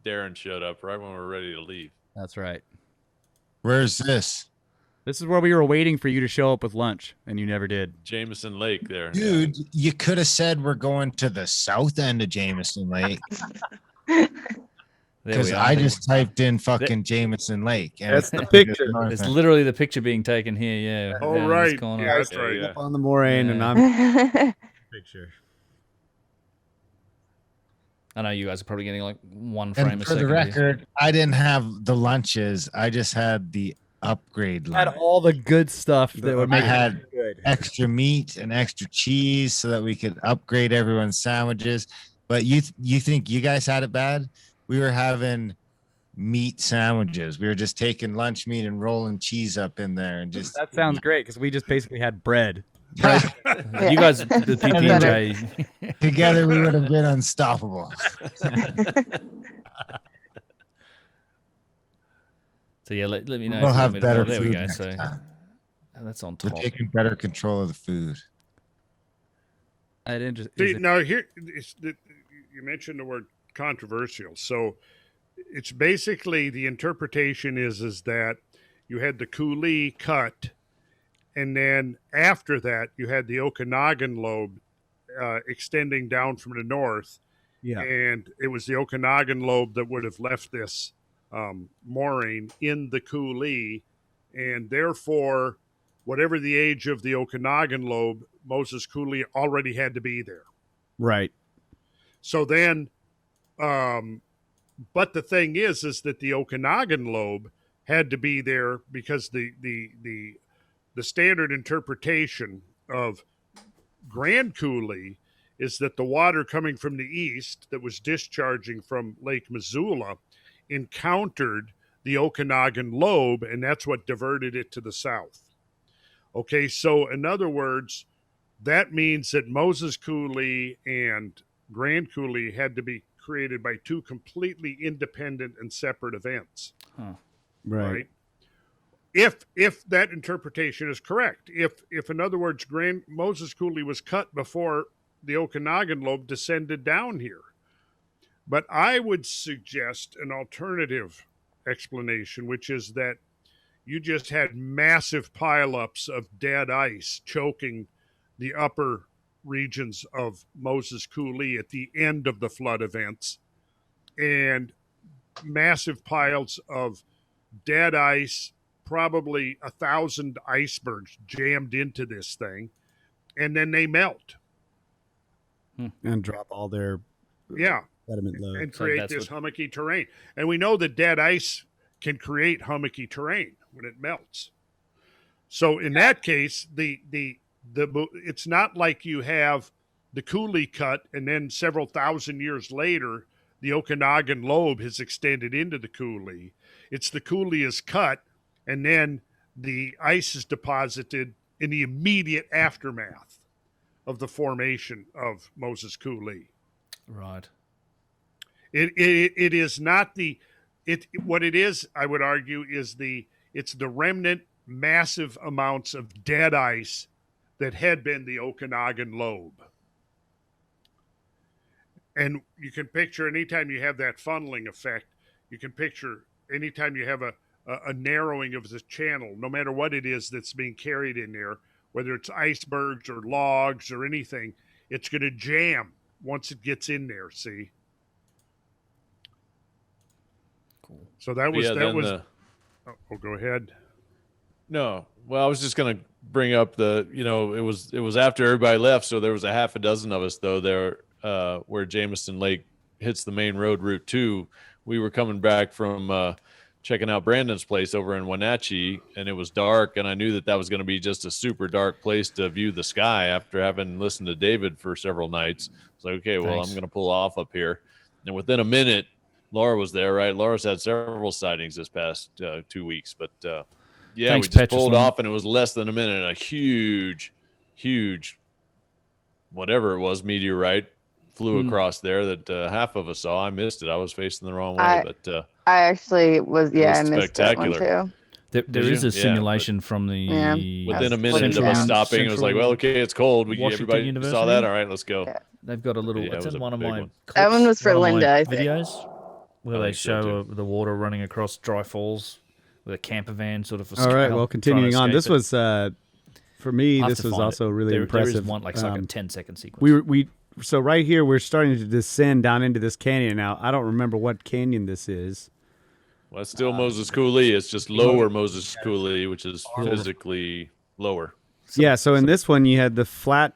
Darren showed up right when we were ready to leave. That's right. Where's this? This is where we were waiting for you to show up with lunch, and you never did. Jameson Lake there. Dude, you could have said we're going to the south end of Jameson Lake. Because I just typed in fucking Jameson Lake. And That's the picture. It's literally the picture being taken here. Yeah. Oh, down right. this corner. Yeah, that's right. Up on the moraine, and I'm picture. I know you guys are probably getting like one frame And a for second. the record, I didn't have the lunches. I just had the upgrade Had lunch. all the good stuff that would I make had it good. extra meat and extra cheese so that we could upgrade everyone's sandwiches. But you think you guys had it bad? We were having meat sandwiches. We were just taking lunch meat and rolling cheese up in there and just. That sounds great because we just basically had bread. You guys, the PPJ. Together we would have been unstoppable. So yeah, let me know. We'll if you have want me to- better There we food go. next So time. that's on We're top. taking better control of the food. I didn't just. See, now here, you mentioned the word controversial. So it's basically the interpretation is that you had the Coulee cut, and then after that you had the Okanagan lobe extending down from the north. Yeah. And it was the Okanagan lobe that would have left this moraine in the Coulee, and therefore, whatever the age of the Okanagan lobe, Moses Coulee already had to be there. Right. So then, but the thing is that the Okanagan lobe had to be there because the standard interpretation of Grand Coulee is that the water coming from the east that was discharging from Lake Missoula encountered the Okanagan lobe, and that's what diverted it to the south. Okay, so in other words, that means that Moses Coulee and Grand Coulee had to be created by two completely independent and separate events. Right. If that interpretation is correct, if in other words, Moses Coulee was cut before the Okanagan lobe descended down here. But I would suggest an alternative explanation, which is that you just had massive pileups of dead ice choking the upper regions of Moses Coulee at the end of the flood events, and massive piles of dead ice, probably 1,000 icebergs jammed into this thing, and then they melt. And drop all their sediment load. And create this hummocky terrain. And we know that dead ice can create hummocky terrain when it melts. So in that case, it's not like you have the Coulee cut and then several thousand years later, the Okanagan lobe has extended into the Coulee. It's the Coulee is cut and then the ice is deposited in the immediate aftermath of the formation of Moses Coulee. Right. It is not what it is, I would argue, it's the remnant massive amounts of dead ice that had been the Okanagan lobe. And you can picture anytime you have that funneling effect, you can picture anytime you have a narrowing of the channel, no matter what it is that's being carried in there, whether it's icebergs or logs or anything, it's going to jam once it gets in there, see? Cool. So that was go ahead. No, well, I was just gonna bring up it was after everybody left, so there was a half a dozen of us though there where Jameson Lake hits the main road, Route 2. We were coming back from checking out Brandon's place over in Wenatchee, and it was dark, and I knew that was going to be just a super dark place to view the sky after having listened to David for several nights. It's like, okay, well, I'm going to pull off up here, and within a minute, Laura was there, right? Laura's had several sightings this past 2 weeks, but we just pulled off, and it was less than a minute, and a huge, whatever it was, meteorite flew across there that half of us saw. I missed it. I was facing the wrong way, but I actually was. Yeah, I missed that one spectacular. too. There is a simulation from the within a minute of us stopping. It was like, well, okay, it's cold. Everybody University. saw that. All right, let's go. Yeah. They've got a little. Yeah, it's it was in a one of big my. one. Clips, That one was for one of Linda, my I think. videos where I they think so, show the water running across dry falls with a camper van, sort of. All right. Well, continuing on, this was for me. I'll have This to was find also it. really There impressive. is one like a 10-second sequence. So right here we're starting to descend down into this canyon. Now I don't remember what canyon this is. Well, it's still Moses Coulee. It's just lower Moses Coulee, which is physically lower. So in this one you had the flat,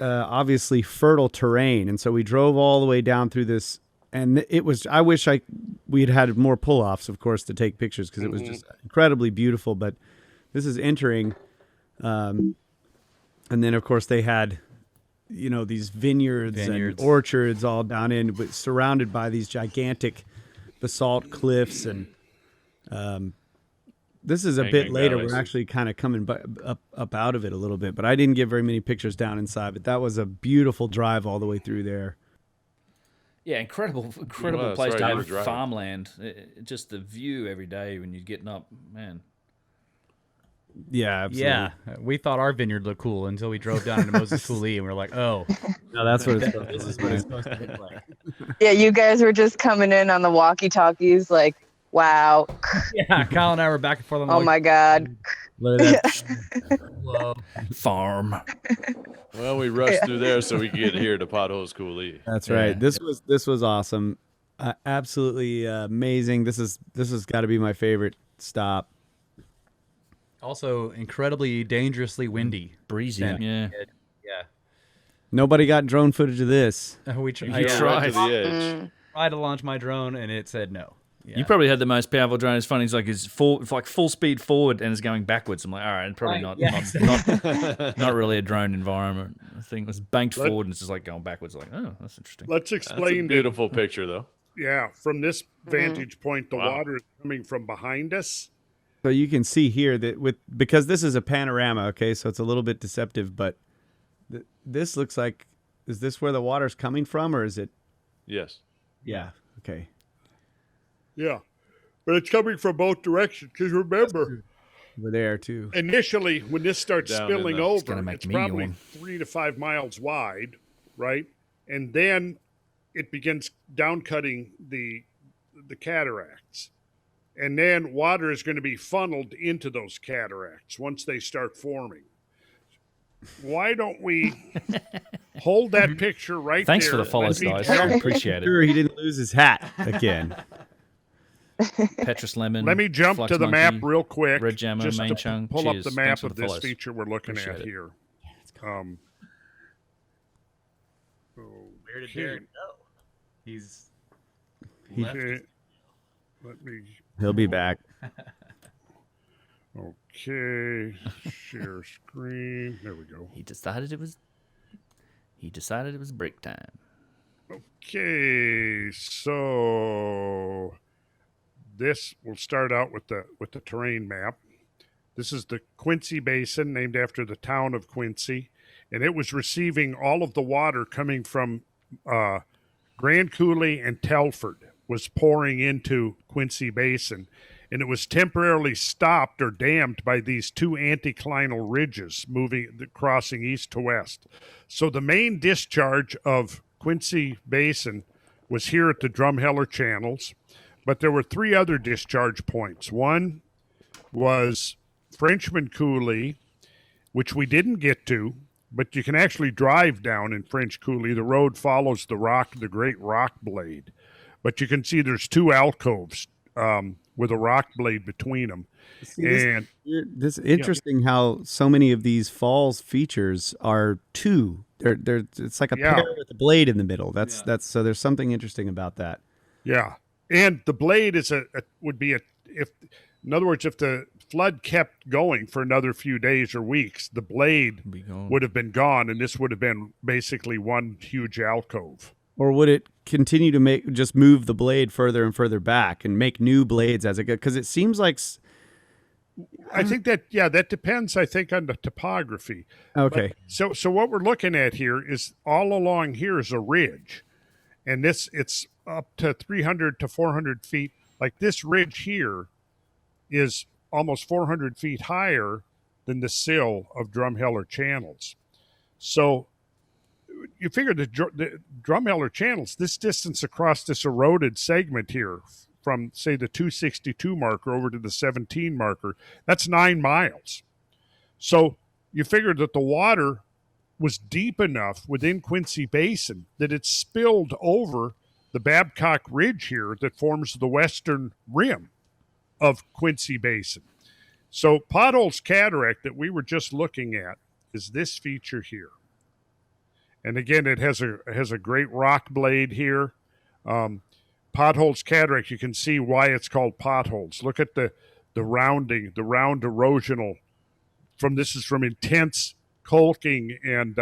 obviously fertile terrain, and so we drove all the way down through this, and it was. I wish we'd had more pull-offs, of course, to take pictures because it was just incredibly beautiful. But this is entering, and then of course they had, these vineyards and orchards all down in, but surrounded by these gigantic basalt cliffs, and this is a bit later. We're actually kind of coming up out of it a little bit, but I didn't get very many pictures down inside. But that was a beautiful drive all the way through there. Yeah, incredible place to have farmland. Just the view every day when you're getting up, man. Yeah, absolutely. Yeah, we thought our vineyard looked cool until we drove down into Moses Coulee, and we were like, "Oh, no, that's what this is what it's supposed to look like." Yeah, you guys were just coming in on the walkie-talkies, like, wow. Yeah, Kyle and I were back and forth on the Oh my God. Look at that. Whoa. Farm. Well, we rushed through there so we could get here to Potholes Coulee. That's right. This was awesome. Absolutely amazing. This has got to be my favorite stop. Also, incredibly dangerously windy. Breezy. Yeah. Nobody got drone footage of this. We You tried to the edge. tried to launch my drone, and it said no. Yeah. You probably had the most powerful drone. It's funny. It's full speed forward and it's going backwards. I'm like, all right, probably not really a drone environment. I think it's banked forward and it's just like going backwards. Like, oh, that's interesting. Let's That's explain. a beautiful picture, though. Yeah, from this vantage point, the water is coming from behind us. So you can see here that because this is a panorama, okay, so it's a little bit deceptive, but this looks like, is this where the water's coming from, or is it? Yes. Yeah. Okay. Yeah, but it's coming from both directions because remember, we're there too. Initially, when this starts Down spilling in the- over, it's probably 3 to 5 miles wide, right? And then it begins down cutting the the cataracts. And then water is going to be funneled into those cataracts once they start forming. Why don't we hold that picture right Thanks there? for the follows, Let me guys. jump- Appreciate it. Sure, he didn't lose his hat again. Petrus Lemon. Let me jump Flux to the Monkey, map real quick. Red Jammer, just Main to Chung. pull Cheers. up the Thanks map for of the this follows. feature we're looking Appreciate at it. here. Where did Okay. Darren go? He's Okay. Let me. He'll be back. Okay. Share screen. There we go. He decided it was break time. Okay, so this will start out with the terrain map. This is the Quincy Basin, named after the town of Quincy, and it was receiving all of the water coming from Grand Coulee and Telford was pouring into Quincy Basin, and it was temporarily stopped or dammed by these two anticlinal ridges crossing east to west. So the main discharge of Quincy Basin was here at the Drumheller Channels, but there were three other discharge points. One was Frenchman Coulee, which we didn't get to, but you can actually drive down in French Coulee. The road follows the Great Rock Blade, but you can see there's two alcoves with a rock blade between them. See, this interesting how so many of these falls features are two. They're it's like a pair with a blade in the middle. That's so there's something interesting about that. Yeah, and the blade is would be in other words, if the flood kept going for another few days or weeks, the blade would have been gone, and this would have been basically one huge alcove. Or would it continue to just move the blade further and further back and make new blades as it goes? Because it seems like I think that depends. I think on the topography. Okay. But, so what we're looking at here is all along here is a ridge, and it's up to 300 to 400 feet. Like this ridge here is almost 400 feet higher than the sill of Drumheller Channels. So you figure the Drumheller Channels, this distance across this eroded segment here, from say the 262 marker over to the 17 marker, that's 9 miles. So you figure that the water was deep enough within Quincy Basin that it spilled over the Babcock Ridge here that forms the western rim of Quincy Basin. So Potholes Cataract that we were just looking at is this feature here. And again, it has a great rock blade here. Potholes Cataract, you can see why it's called potholes. Look at the rounding, the round erosional. This is from intense caulking and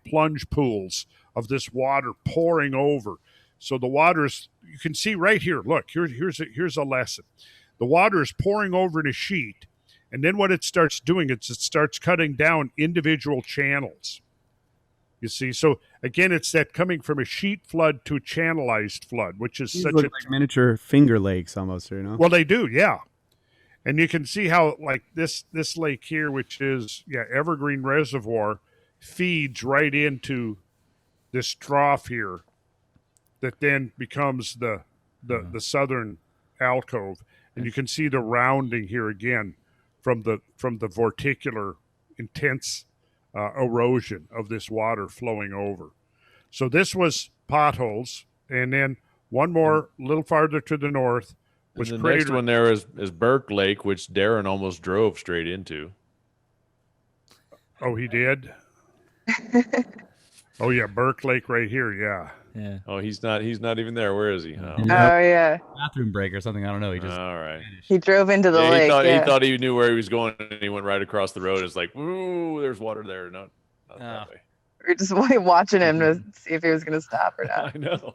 plunge pools of this water pouring over. So the water's, you can see right here. Look, here's a lesson. The water is pouring over in a sheet, and then what it starts doing is it starts cutting down individual channels. You see, so again, it's that coming from a sheet flood to a channelized flood, which is such like miniature Finger Lakes almost, Well, they do, yeah. And you can see how, like this lake here, which is Evergreen Reservoir, feeds right into this trough here, that then becomes the southern alcove, and you can see the rounding here again from the vorticular intense erosion of this water flowing over. So this was Potholes, and then one more a little farther to the north was the Crater. next one there is Burke Lake, which Darren almost drove straight into. Oh, he did? Oh yeah, Burke Lake right here, yeah. Yeah. Oh, he's not even there. Where is he? Oh, Oh yeah. bathroom break or something. I don't know. He just all right. He drove into the lake. He thought he knew where he was going, and he went right across the road. It's like, ooh, there's water there. Not that way. We were just watching him to see if he was going to stop or not. I know.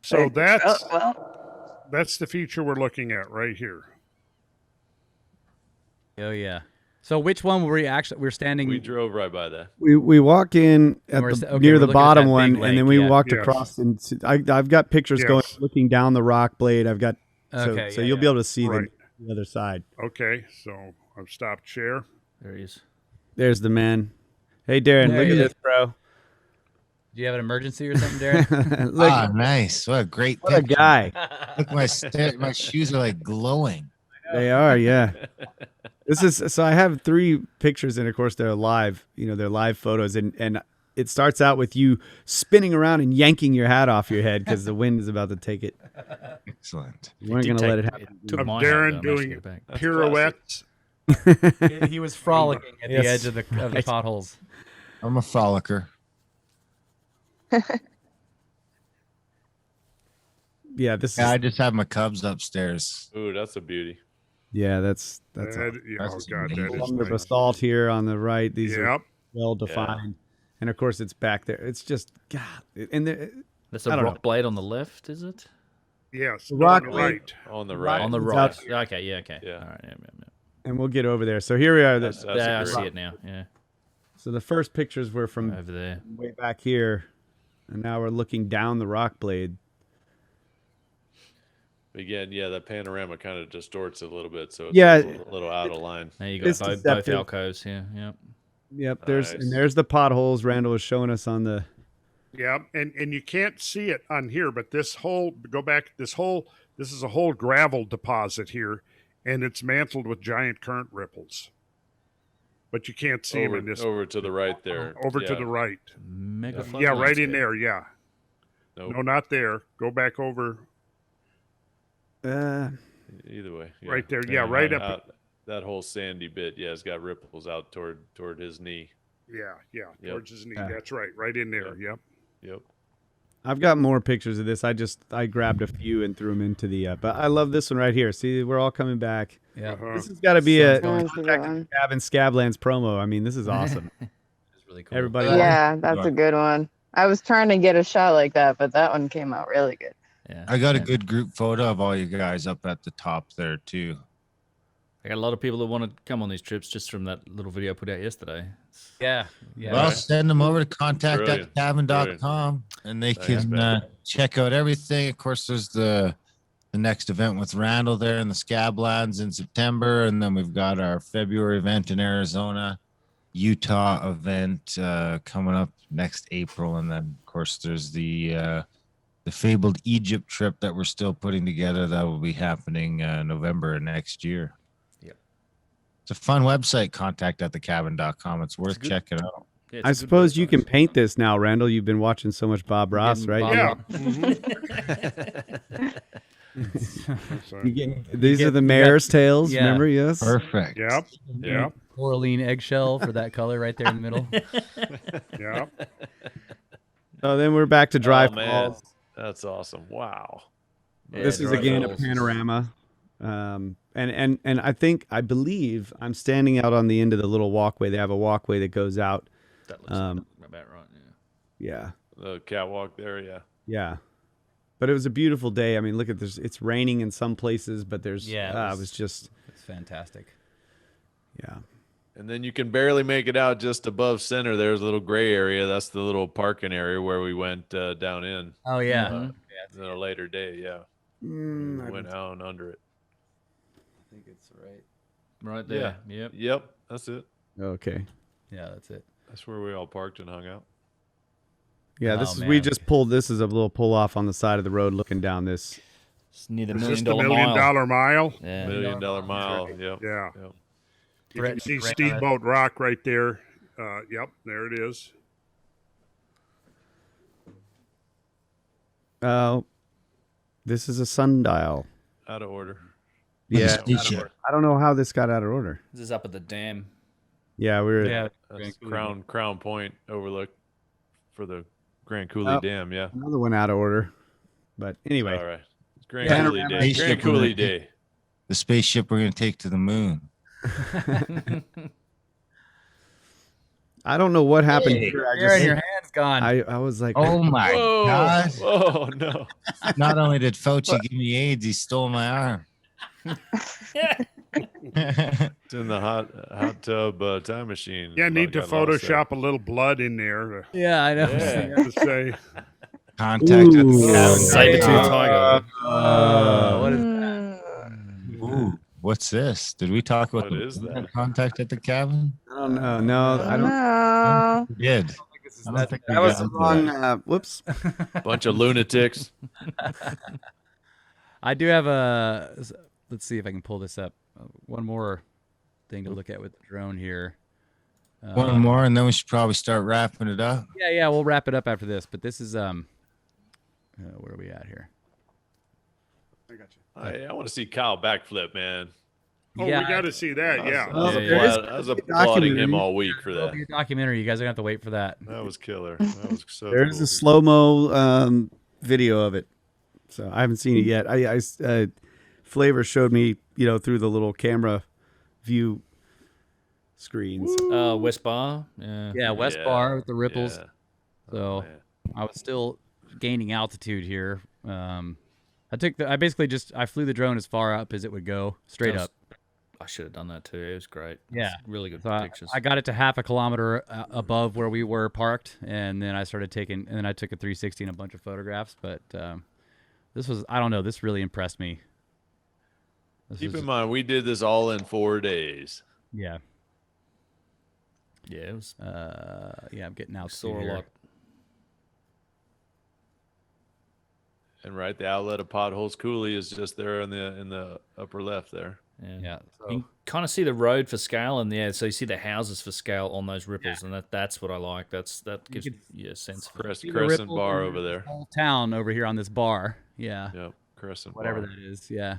So that's well. that's the feature we're looking at right here. Oh yeah. So which one were we're standing? We drove right by that. We walk in at We're near the looking at bottom that one, big and then lake, we yeah. walked Yes. across, and I've got pictures going looking down the rock blade. I've got so you'll be able to see Right. the other side. Okay, so I've stopped share. There he is. There's the man. Hey Darren, There look he at is. this, bro. Do you have an emergency or something, Darren? Nice. What a great what a picture. guy. Look, my shoes are like glowing. They are, yeah. This is so I have 3 pictures, and of course they're live. They're live photos, and it starts out with you spinning around and yanking your hat off your head because the wind is about to take it. Excellent. We weren't going to let it happen. Took Of my Darren hat, though. I managed to doing get it back. pirouettes. He was frolicking at the edge of the potholes. I'm a frolicker. Yeah, this is. I just have my Cubs upstairs. Ooh, that's a beauty. Yeah, that's Oh God, that is under nice. basalt here on the right. These are Yep. well defined, and of course it's back there. It's just God, and That's I a don't rock know. blade on the left, is it? Yes. rock on the blade. right. On the right. On the It's right. out- Okay, yeah, okay. Yeah. All right, yeah. and we'll get over there. So here we are. That's a Yeah, I great- see it now. Yeah, So the first pictures were from over there. way back here, and now we're looking down the rock blade. Again, yeah, that panorama kind of distorts it a little bit, so it's Yeah. a little out of line. There you go. It's Both deceptive. alcoves here. Yep. Yep, Nice. there's the potholes Randall was showing us on the. Yeah, and you can't see it on here, but this whole this is a whole gravel deposit here, and it's mantled with giant current ripples. But you can't see them in this Over to the right there. over to Yeah. the right. Mega fun Yeah, right in landscape. there. Yeah. Nope. No, not there. Go back over Either way. Yeah. right there. Yeah, right up. Out, that whole sandy bit, yeah, it's got ripples out toward his knee. Yeah, Yep. towards his knee. Yeah. That's right. Right in there. Yep. Yep. I've got more pictures of this. I grabbed a few and threw them into the. But I love this one right here. See, we're all coming back. Yeah. Uh-huh. This has got to be a That's a good one. Cabin Scablands promo. I mean, this is awesome. It's really cool. Everybody. Yeah, that's a good one. I was trying to get a shot like that, but that one came out really good. Yeah. I got a Yeah. good group photo of all you guys up at the top there too. I got a lot of people that want to come on these trips just from that little video I put out yesterday. Yeah. Yeah. Well, send them over to contact@cabin.com Brilliant. and they Thanks, can man. check out everything. Of course, there's the next event with Randall there in the Scablands in September, and then we've got our February event in Arizona, Utah event coming up next April, and then of course there's the fabled Egypt trip that we're still putting together that will be happening November next year. Yep. It's a fun website, contact@thecabin.com. It's worth good- checking out. Yeah, it's I a good suppose you website. can paint this now, Randall. You've been watching so much Bob Ross, Getting right? Bob- Yeah. You these are the mare's tails. yeah. Remember? Yes. Perfect. Yep. Yep. Coraline eggshell for that color right there in the middle. Yep. So then we're back to Dry Oh, man. Falls. That's awesome. Wow. Yeah, This is Dry again a Falls. panorama. And I believe I'm standing out on the end of the little walkway. They have a walkway that goes out. That looks about right. Yeah. Yeah. The catwalk there, yeah. Yeah. But it was a beautiful day. I mean, look at this. It's raining in some places, but there's Yeah, it was just It's fantastic. yeah. And then you can barely make it out just above center. There's a little gray area. That's the little parking area where we went down in Oh yeah. Mm-hmm. at a later day. Yeah. We went out and under it. I think it's right. Right there. Yep. Yep. That's it. Okay. Yeah, that's it. That's where we all parked and hung out. Yeah, Oh, this is we man. just pulled this as a little pull off on the side of the road looking down this. It's near the Is $1 this million the $1 mile. million mile? Yeah. $1 million mile. Yep. Yeah. Yep. You Brett- can see Brett- Steamboat Rock right there. Yep, there it is. This is a sundial. Out of order. Yeah. Spaceship. I don't know how this got out of order. This is up at the dam. Yeah, we were Yeah. That's Crown Point overlook for the Grand Coulee Oh. Dam. Yeah. another one out of order. But anyway, All right. It's Grand Yeah. Coulee Day. Spaceship Grand Coulee with Day. The spaceship we're going to take to the moon. I don't know what happened Hey, here. I Darren, just your hand's gone. I was like, Oh my Whoa. God. Whoa, no. Not only did Fauci give me AIDS, he stole my arm. It's in the hot tub time machine. Yeah, need to Got lost there. Photoshop a little blood in there yeah, I know. Yeah. to say. Contact at Ooh. the cabin. Saber-tooth tiger. What is Mm. Ooh, what's this? Did we talk about What is that? Contact at the cabin? I don't know. No, I don't. No. We did. It's I don't think we That was got the into wrong. Whoops. Bunch of lunatics. I do have a. Let's see if I can pull this up. One more thing to look at with the drone here. one more, and then we should probably start wrapping it up. Yeah, we'll wrap it up after this. But this is where are we at here? I got you. I want to see Kyle backflip, man. Oh, we got to see that. Yeah. I was applauding him all week for That'll that. be a documentary. You guys are gonna have to wait for that. That was killer. That was so There's cool. a slow mo video of it, so I haven't seen it yet. Flavor showed me, through the little camera view screens. West Bar. Yeah. Yeah, West Yeah, Bar with the ripples. yeah. So Man. I was still gaining altitude here. I basically I flew the drone as far up as it would go, straight That was- up. I should have done that too. It was great. Yeah. Really good So I pictures. got it to half a kilometer above where we were parked, and then I started taking, and then I took a 360 and a bunch of photographs. But this was, I don't know, this really impressed me. Keep in mind, we did this all in 4 days. Yeah. Yeah, it was. Yeah, I'm getting out. Saw a here. lot. And right, the outlet of Potholes Coulee is just there in the upper left there. Yeah. Yeah. You can kind of see the road for scale, and so you see the houses for scale on those ripples, and that's what I like. That gives can you a sense. See the Crescent ripple bar and over there. Whole town over here on this bar. Yeah. Yep, Crescent Whatever bar. that is. Yeah.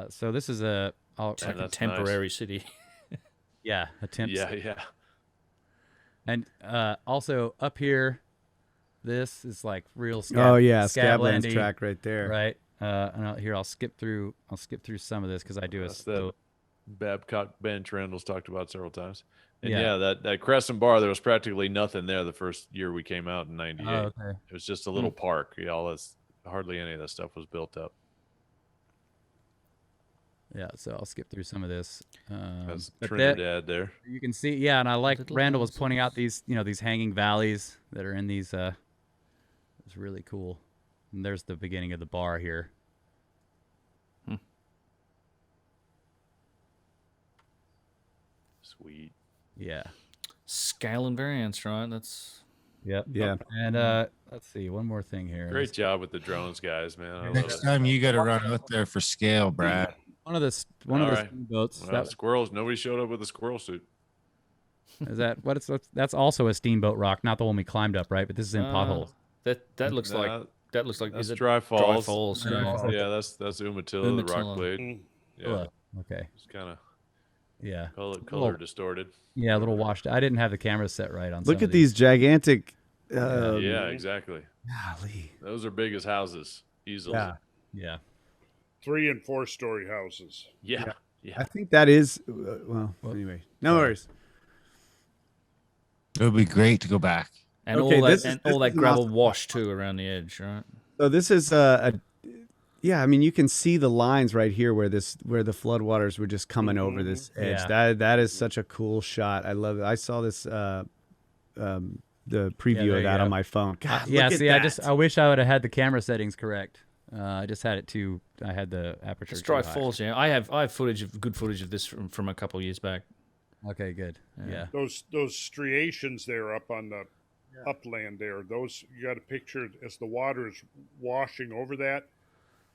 So this is a. It's like a that's temporary city. Yeah, a temp. Yeah. And also up here, this is like real. Scablands Scablandy, track right there. Right. Here I'll skip through some of this because I do That's the Babcock bench Randall's talked about several times. And Yeah. that Crescent bar, there was practically nothing there the first year we came out in '98. Oh, okay. It was just a little park. Hardly any of that stuff was built up. Yeah, so I'll skip through some of this. That's But Trinidad there. you can see, yeah, and I like Little Randall was houses. pointing out these hanging valleys that are in these. It's really cool. And there's the beginning of the bar here. Sweet. Yeah. Scale and variance, right? That's Yep. Yeah. And let's see, one more thing here. Great job with the drones, guys, man. I love Next it. time you got to run out there for scale, Brad. One of the All right. steamboats. Well, squirrels. Nobody showed up with a squirrel suit. Is that what it's? That's also a steamboat rock, not the one we climbed up, right? But this is in potholes. that looks like Nah, is That's it Dry Falls. Dry Falls. Yeah. Yeah, that's Umatilla, the rock Umatilla. blade. Yeah, Ugh. Okay. it's kind of Yeah. color distorted. Yeah, a little washed. I didn't have the camera set right on. Look some at of these gigantic. Yeah, exactly. Golly. Those are big as houses, easily. Yeah. Yeah. 3 and 4 story houses. Yeah. I think that is. Anyway, no worries. It would be great to go back. And Okay, all that this is- and this all that is an gravel awesome wash too around the edge, right? So this is yeah. I mean, you can see the lines right here where the floodwaters were just coming over this edge. Yeah. That is such a cool shot. I love it. I saw this the preview there of you that go. on my phone. God, Yeah. look at See, that. I wish I would have had the camera settings correct. I just had it too. I had the aperture. It's too Dry high. Falls. Yeah, I have good footage of this from a couple of years back. Okay. Good. Yeah. Those striations there up on the upland there, those you got a picture as the water is washing over that.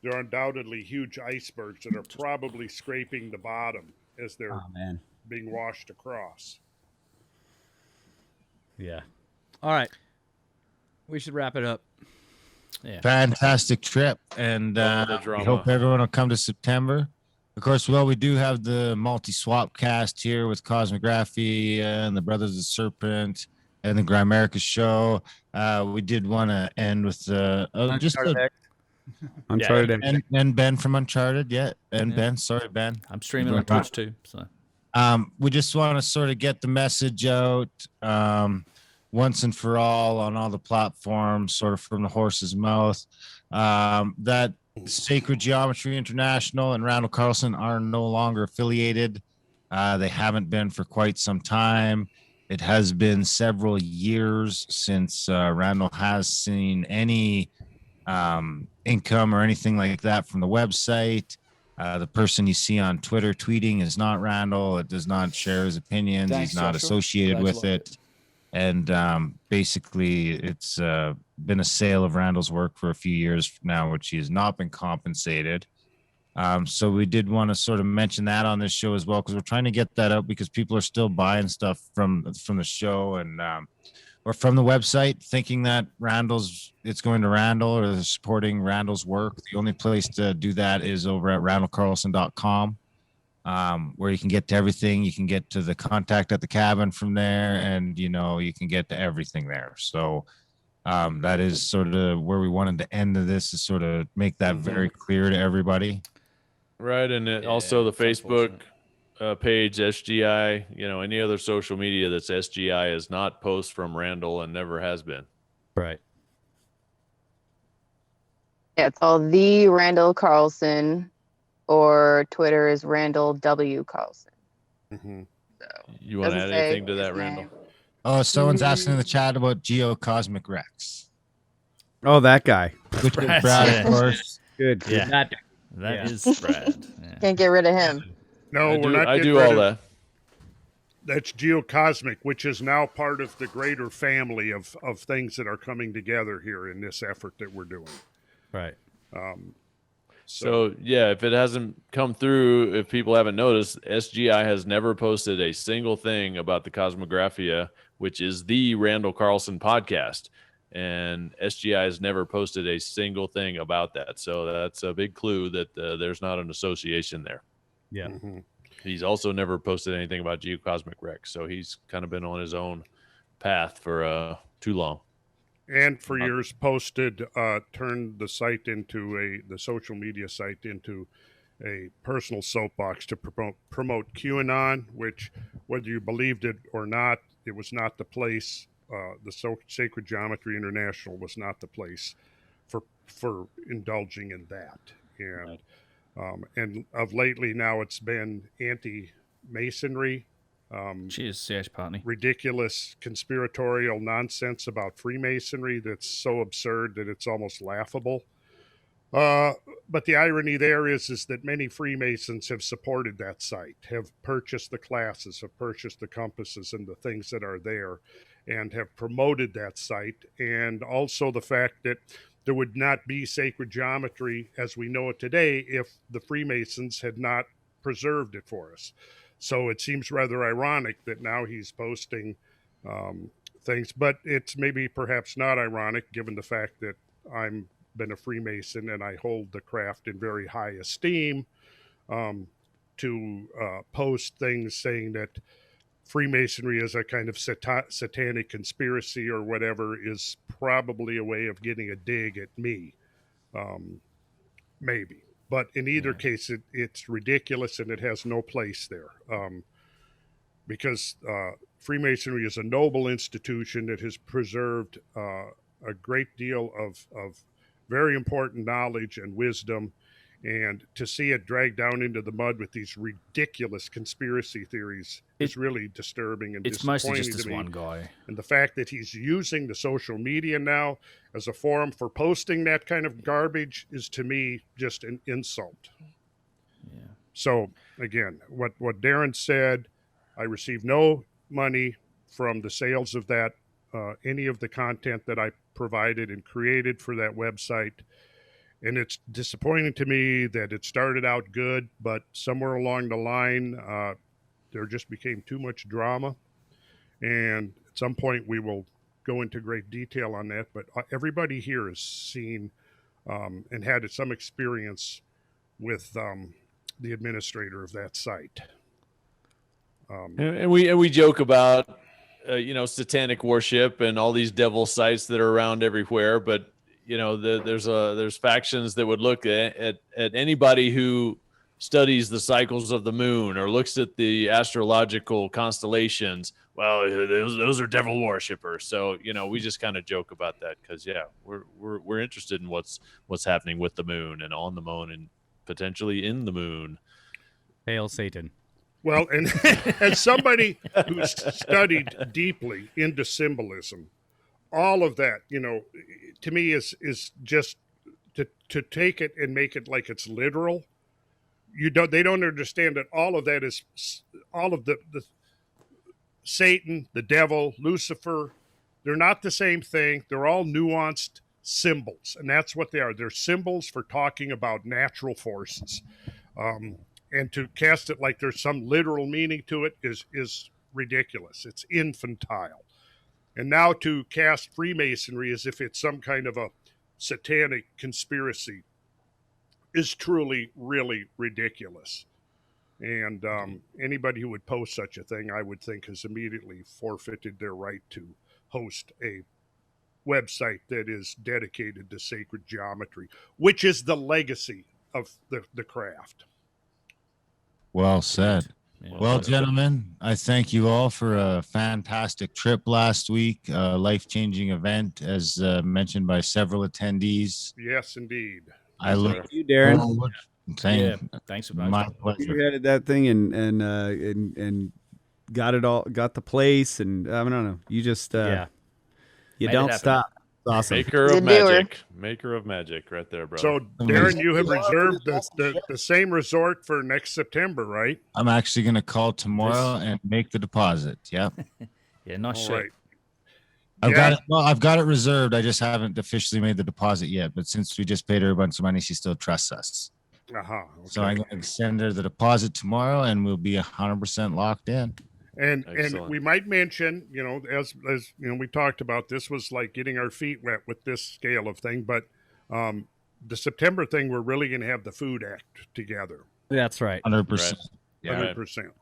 There are undoubtedly huge icebergs that are probably scraping the bottom as they're Oh man. being washed across. Yeah. All right. We should wrap it up. Yeah. Fantastic trip, and the we drama. hope everyone will come to September. Of course, we do have the multi-swapcast here with Kosmographia and the Brothers of Serpent and the Grimerica Show. We did want to end with Uncharted. and Ben from Uncharted, and Yeah. Ben, sorry Ben. I'm streaming You're on right. Twitch too. So We just want to sort of get the message out once and for all on all the platforms, sort of from the horse's mouth, that Sacred Geometry International and Randall Carlson are no longer affiliated. They haven't been for quite some time. It has been several years since Randall has seen any income or anything like that from the website. The person you see on Twitter tweeting is not Randall. It does not share his opinions. Thanks, He's not Joshua. associated Glad you with liked it. And basically, it's been a sale of Randall's work for a few years now, which he has not been compensated. So we did want to sort of mention that on this show as well, because we're trying to get that out because people are still buying stuff from the show and or from the website, thinking that it's going to Randall or they're supporting Randall's work. The only place to do that is over at randallcarlson.com, where you can get to everything. You can get to the contact at the cabin from there, and you can get to everything there. So that is sort of where we wanted to end this, is sort of make that very clear to everybody. Right, and also the Facebook page, SGI, any other social media that's SGI is not post from Randall and never has been. Right. Yeah, it's all the Randall Carlson, or Twitter is Randall W. Carlson. Mm-hmm. So, You want to doesn't add anything say to that, his Randall? name. Oh, someone's asking in the chat about Cosmic Rex. Oh, that guy. Which is Brad, Brad, yeah. of course. Good. Yeah, Yeah. that is Brad. Yeah. Can't get rid of him. No, I we're not. I getting do rid all of- that. That's Geocosmic, which is now part of the greater family of things that are coming together here in this effort that we're doing. Right. So yeah, if it hasn't come through, if people haven't noticed, SGI has never posted a single thing about the Kosmographia, which is the Randall Carlson podcast. And SGI has never posted a single thing about that. So that's a big clue that there's not an association there. Yeah. Mhm. He's also never posted anything about Geocosmic Rex. So he's kind of been on his own path for too long. And for years posted, turned the site into the social media site into a personal soapbox to promote QAnon, which, whether you believed it or not, it was not the place. The Sacred Geometry International was not the place for indulging in that. And and of lately now it's been anti-Masonry. Cheers, Sash Partney. Ridiculous conspiratorial nonsense about Freemasonry that's so absurd that it's almost laughable. But the irony there is that many Freemasons have supported that site, have purchased the classes, have purchased the compasses and the things that are there, and have promoted that site. And also the fact that there would not be sacred geometry as we know it today if the Freemasons had not preserved it for us. So it seems rather ironic that now he's posting things, but it's maybe perhaps not ironic given the fact that I'm been a Freemason and I hold the craft in very high esteem, to post things saying that Freemasonry is a kind of satanic conspiracy or whatever is probably a way of getting a dig at me, maybe. But in either case, it's ridiculous and it has no place there, because Freemasonry is a noble institution that has preserved a great deal of very important knowledge and wisdom. And to see it dragged down into the mud with these ridiculous conspiracy theories is really disturbing and It's disappointing mostly just this to me. one guy. And the fact that he's using the social media now as a forum for posting that kind of garbage is, to me, just an insult. Yeah. So, again, what Darren said, I received no money from the sales of that, any of the content that I provided and created for that website. And it's disappointing to me that it started out good, but somewhere along the line, there just became too much drama. And at some point, we will go into great detail on that. But everybody here has seen and had some experience with the administrator of that site. And we joke about satanic worship and all these devil sites that are around everywhere, but there's factions that would look at anybody who studies the cycles of the moon or looks at the astrological constellations. Well, those are devil worshippers. So we just kind of joke about that because we're interested in what's happening with the moon and on the moon and potentially in the moon. Hail Satan. Well, and as somebody who's studied deeply into symbolism, all of that, to me is just to take it and make it like it's literal. They don't understand that all of that is all of the Satan, the devil, Lucifer, they're not the same thing. They're all nuanced symbols, and that's what they are. They're symbols for talking about natural forces. And to cast it like there's some literal meaning to it is ridiculous. It's infantile. And now to cast Freemasonry as if it's some kind of a satanic conspiracy is truly, really ridiculous. And anybody who would post such a thing, I would think, has immediately forfeited their right to host a website that is dedicated to sacred geometry, which is the legacy of the craft. Well said. Yeah. Well, gentlemen, I thank you all for a fantastic trip last week, a life-changing event, as mentioned by several attendees. Yes, indeed. I look Thank you, Darren. forward. Yeah, thanks for My both. pleasure. You headed that thing and got it all, got the place, and I don't know. You just you Made it don't happen. stop. It's awesome. Maker of The doer. magic. Maker of magic right there, bro. So, Darren, you have reserved the same resort for next September, right? I'm actually going to call tomorrow and make the deposit. Yep. Yeah, nice All shot. right. I've Yeah. got it. Well, I've got it reserved. I just haven't officially made the deposit yet. But since we just paid her a bunch of money, she still trusts us. Uh-huh. Okay. So I'm going to send her the deposit tomorrow, and we'll be 100% locked in. And Excellent. we might mention, as you know, we talked about, this was like getting our feet wet with this scale of thing, but the September thing, we're really going to have the food act together, That's right. 100%. Yeah. 100%.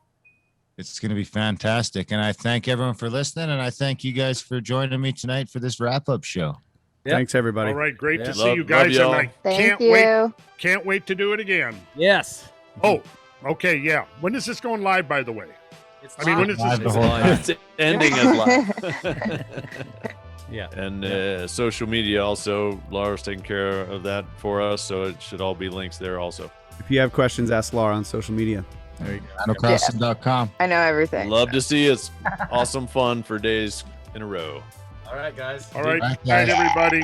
It's going to be fantastic. And I thank everyone for listening. And I thank you guys for joining me tonight for this wrap-up show. Yep. Thanks, everybody. All right, great Yeah. to see you Love guys, y'all. and I Thank you. can't wait to do it again. Yes. Oh, okay, yeah. When is this going live, by the way? I mean, when is Live this? the whole time. It's ending as live. Yeah. And social media also, Laura's taking care of that for us, so it should all be links there also. If you have questions, ask Laura on social media. There you go. RandallCarlson.com. I know everything. Love to see it's awesome fun for days in a row. All right, guys. All right, Bye, good night, guys. everybody.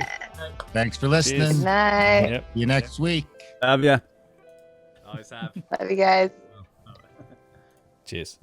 Thanks for listening. Good night. Yep. See you next week. Love ya. Always have. Love you guys. Cheers.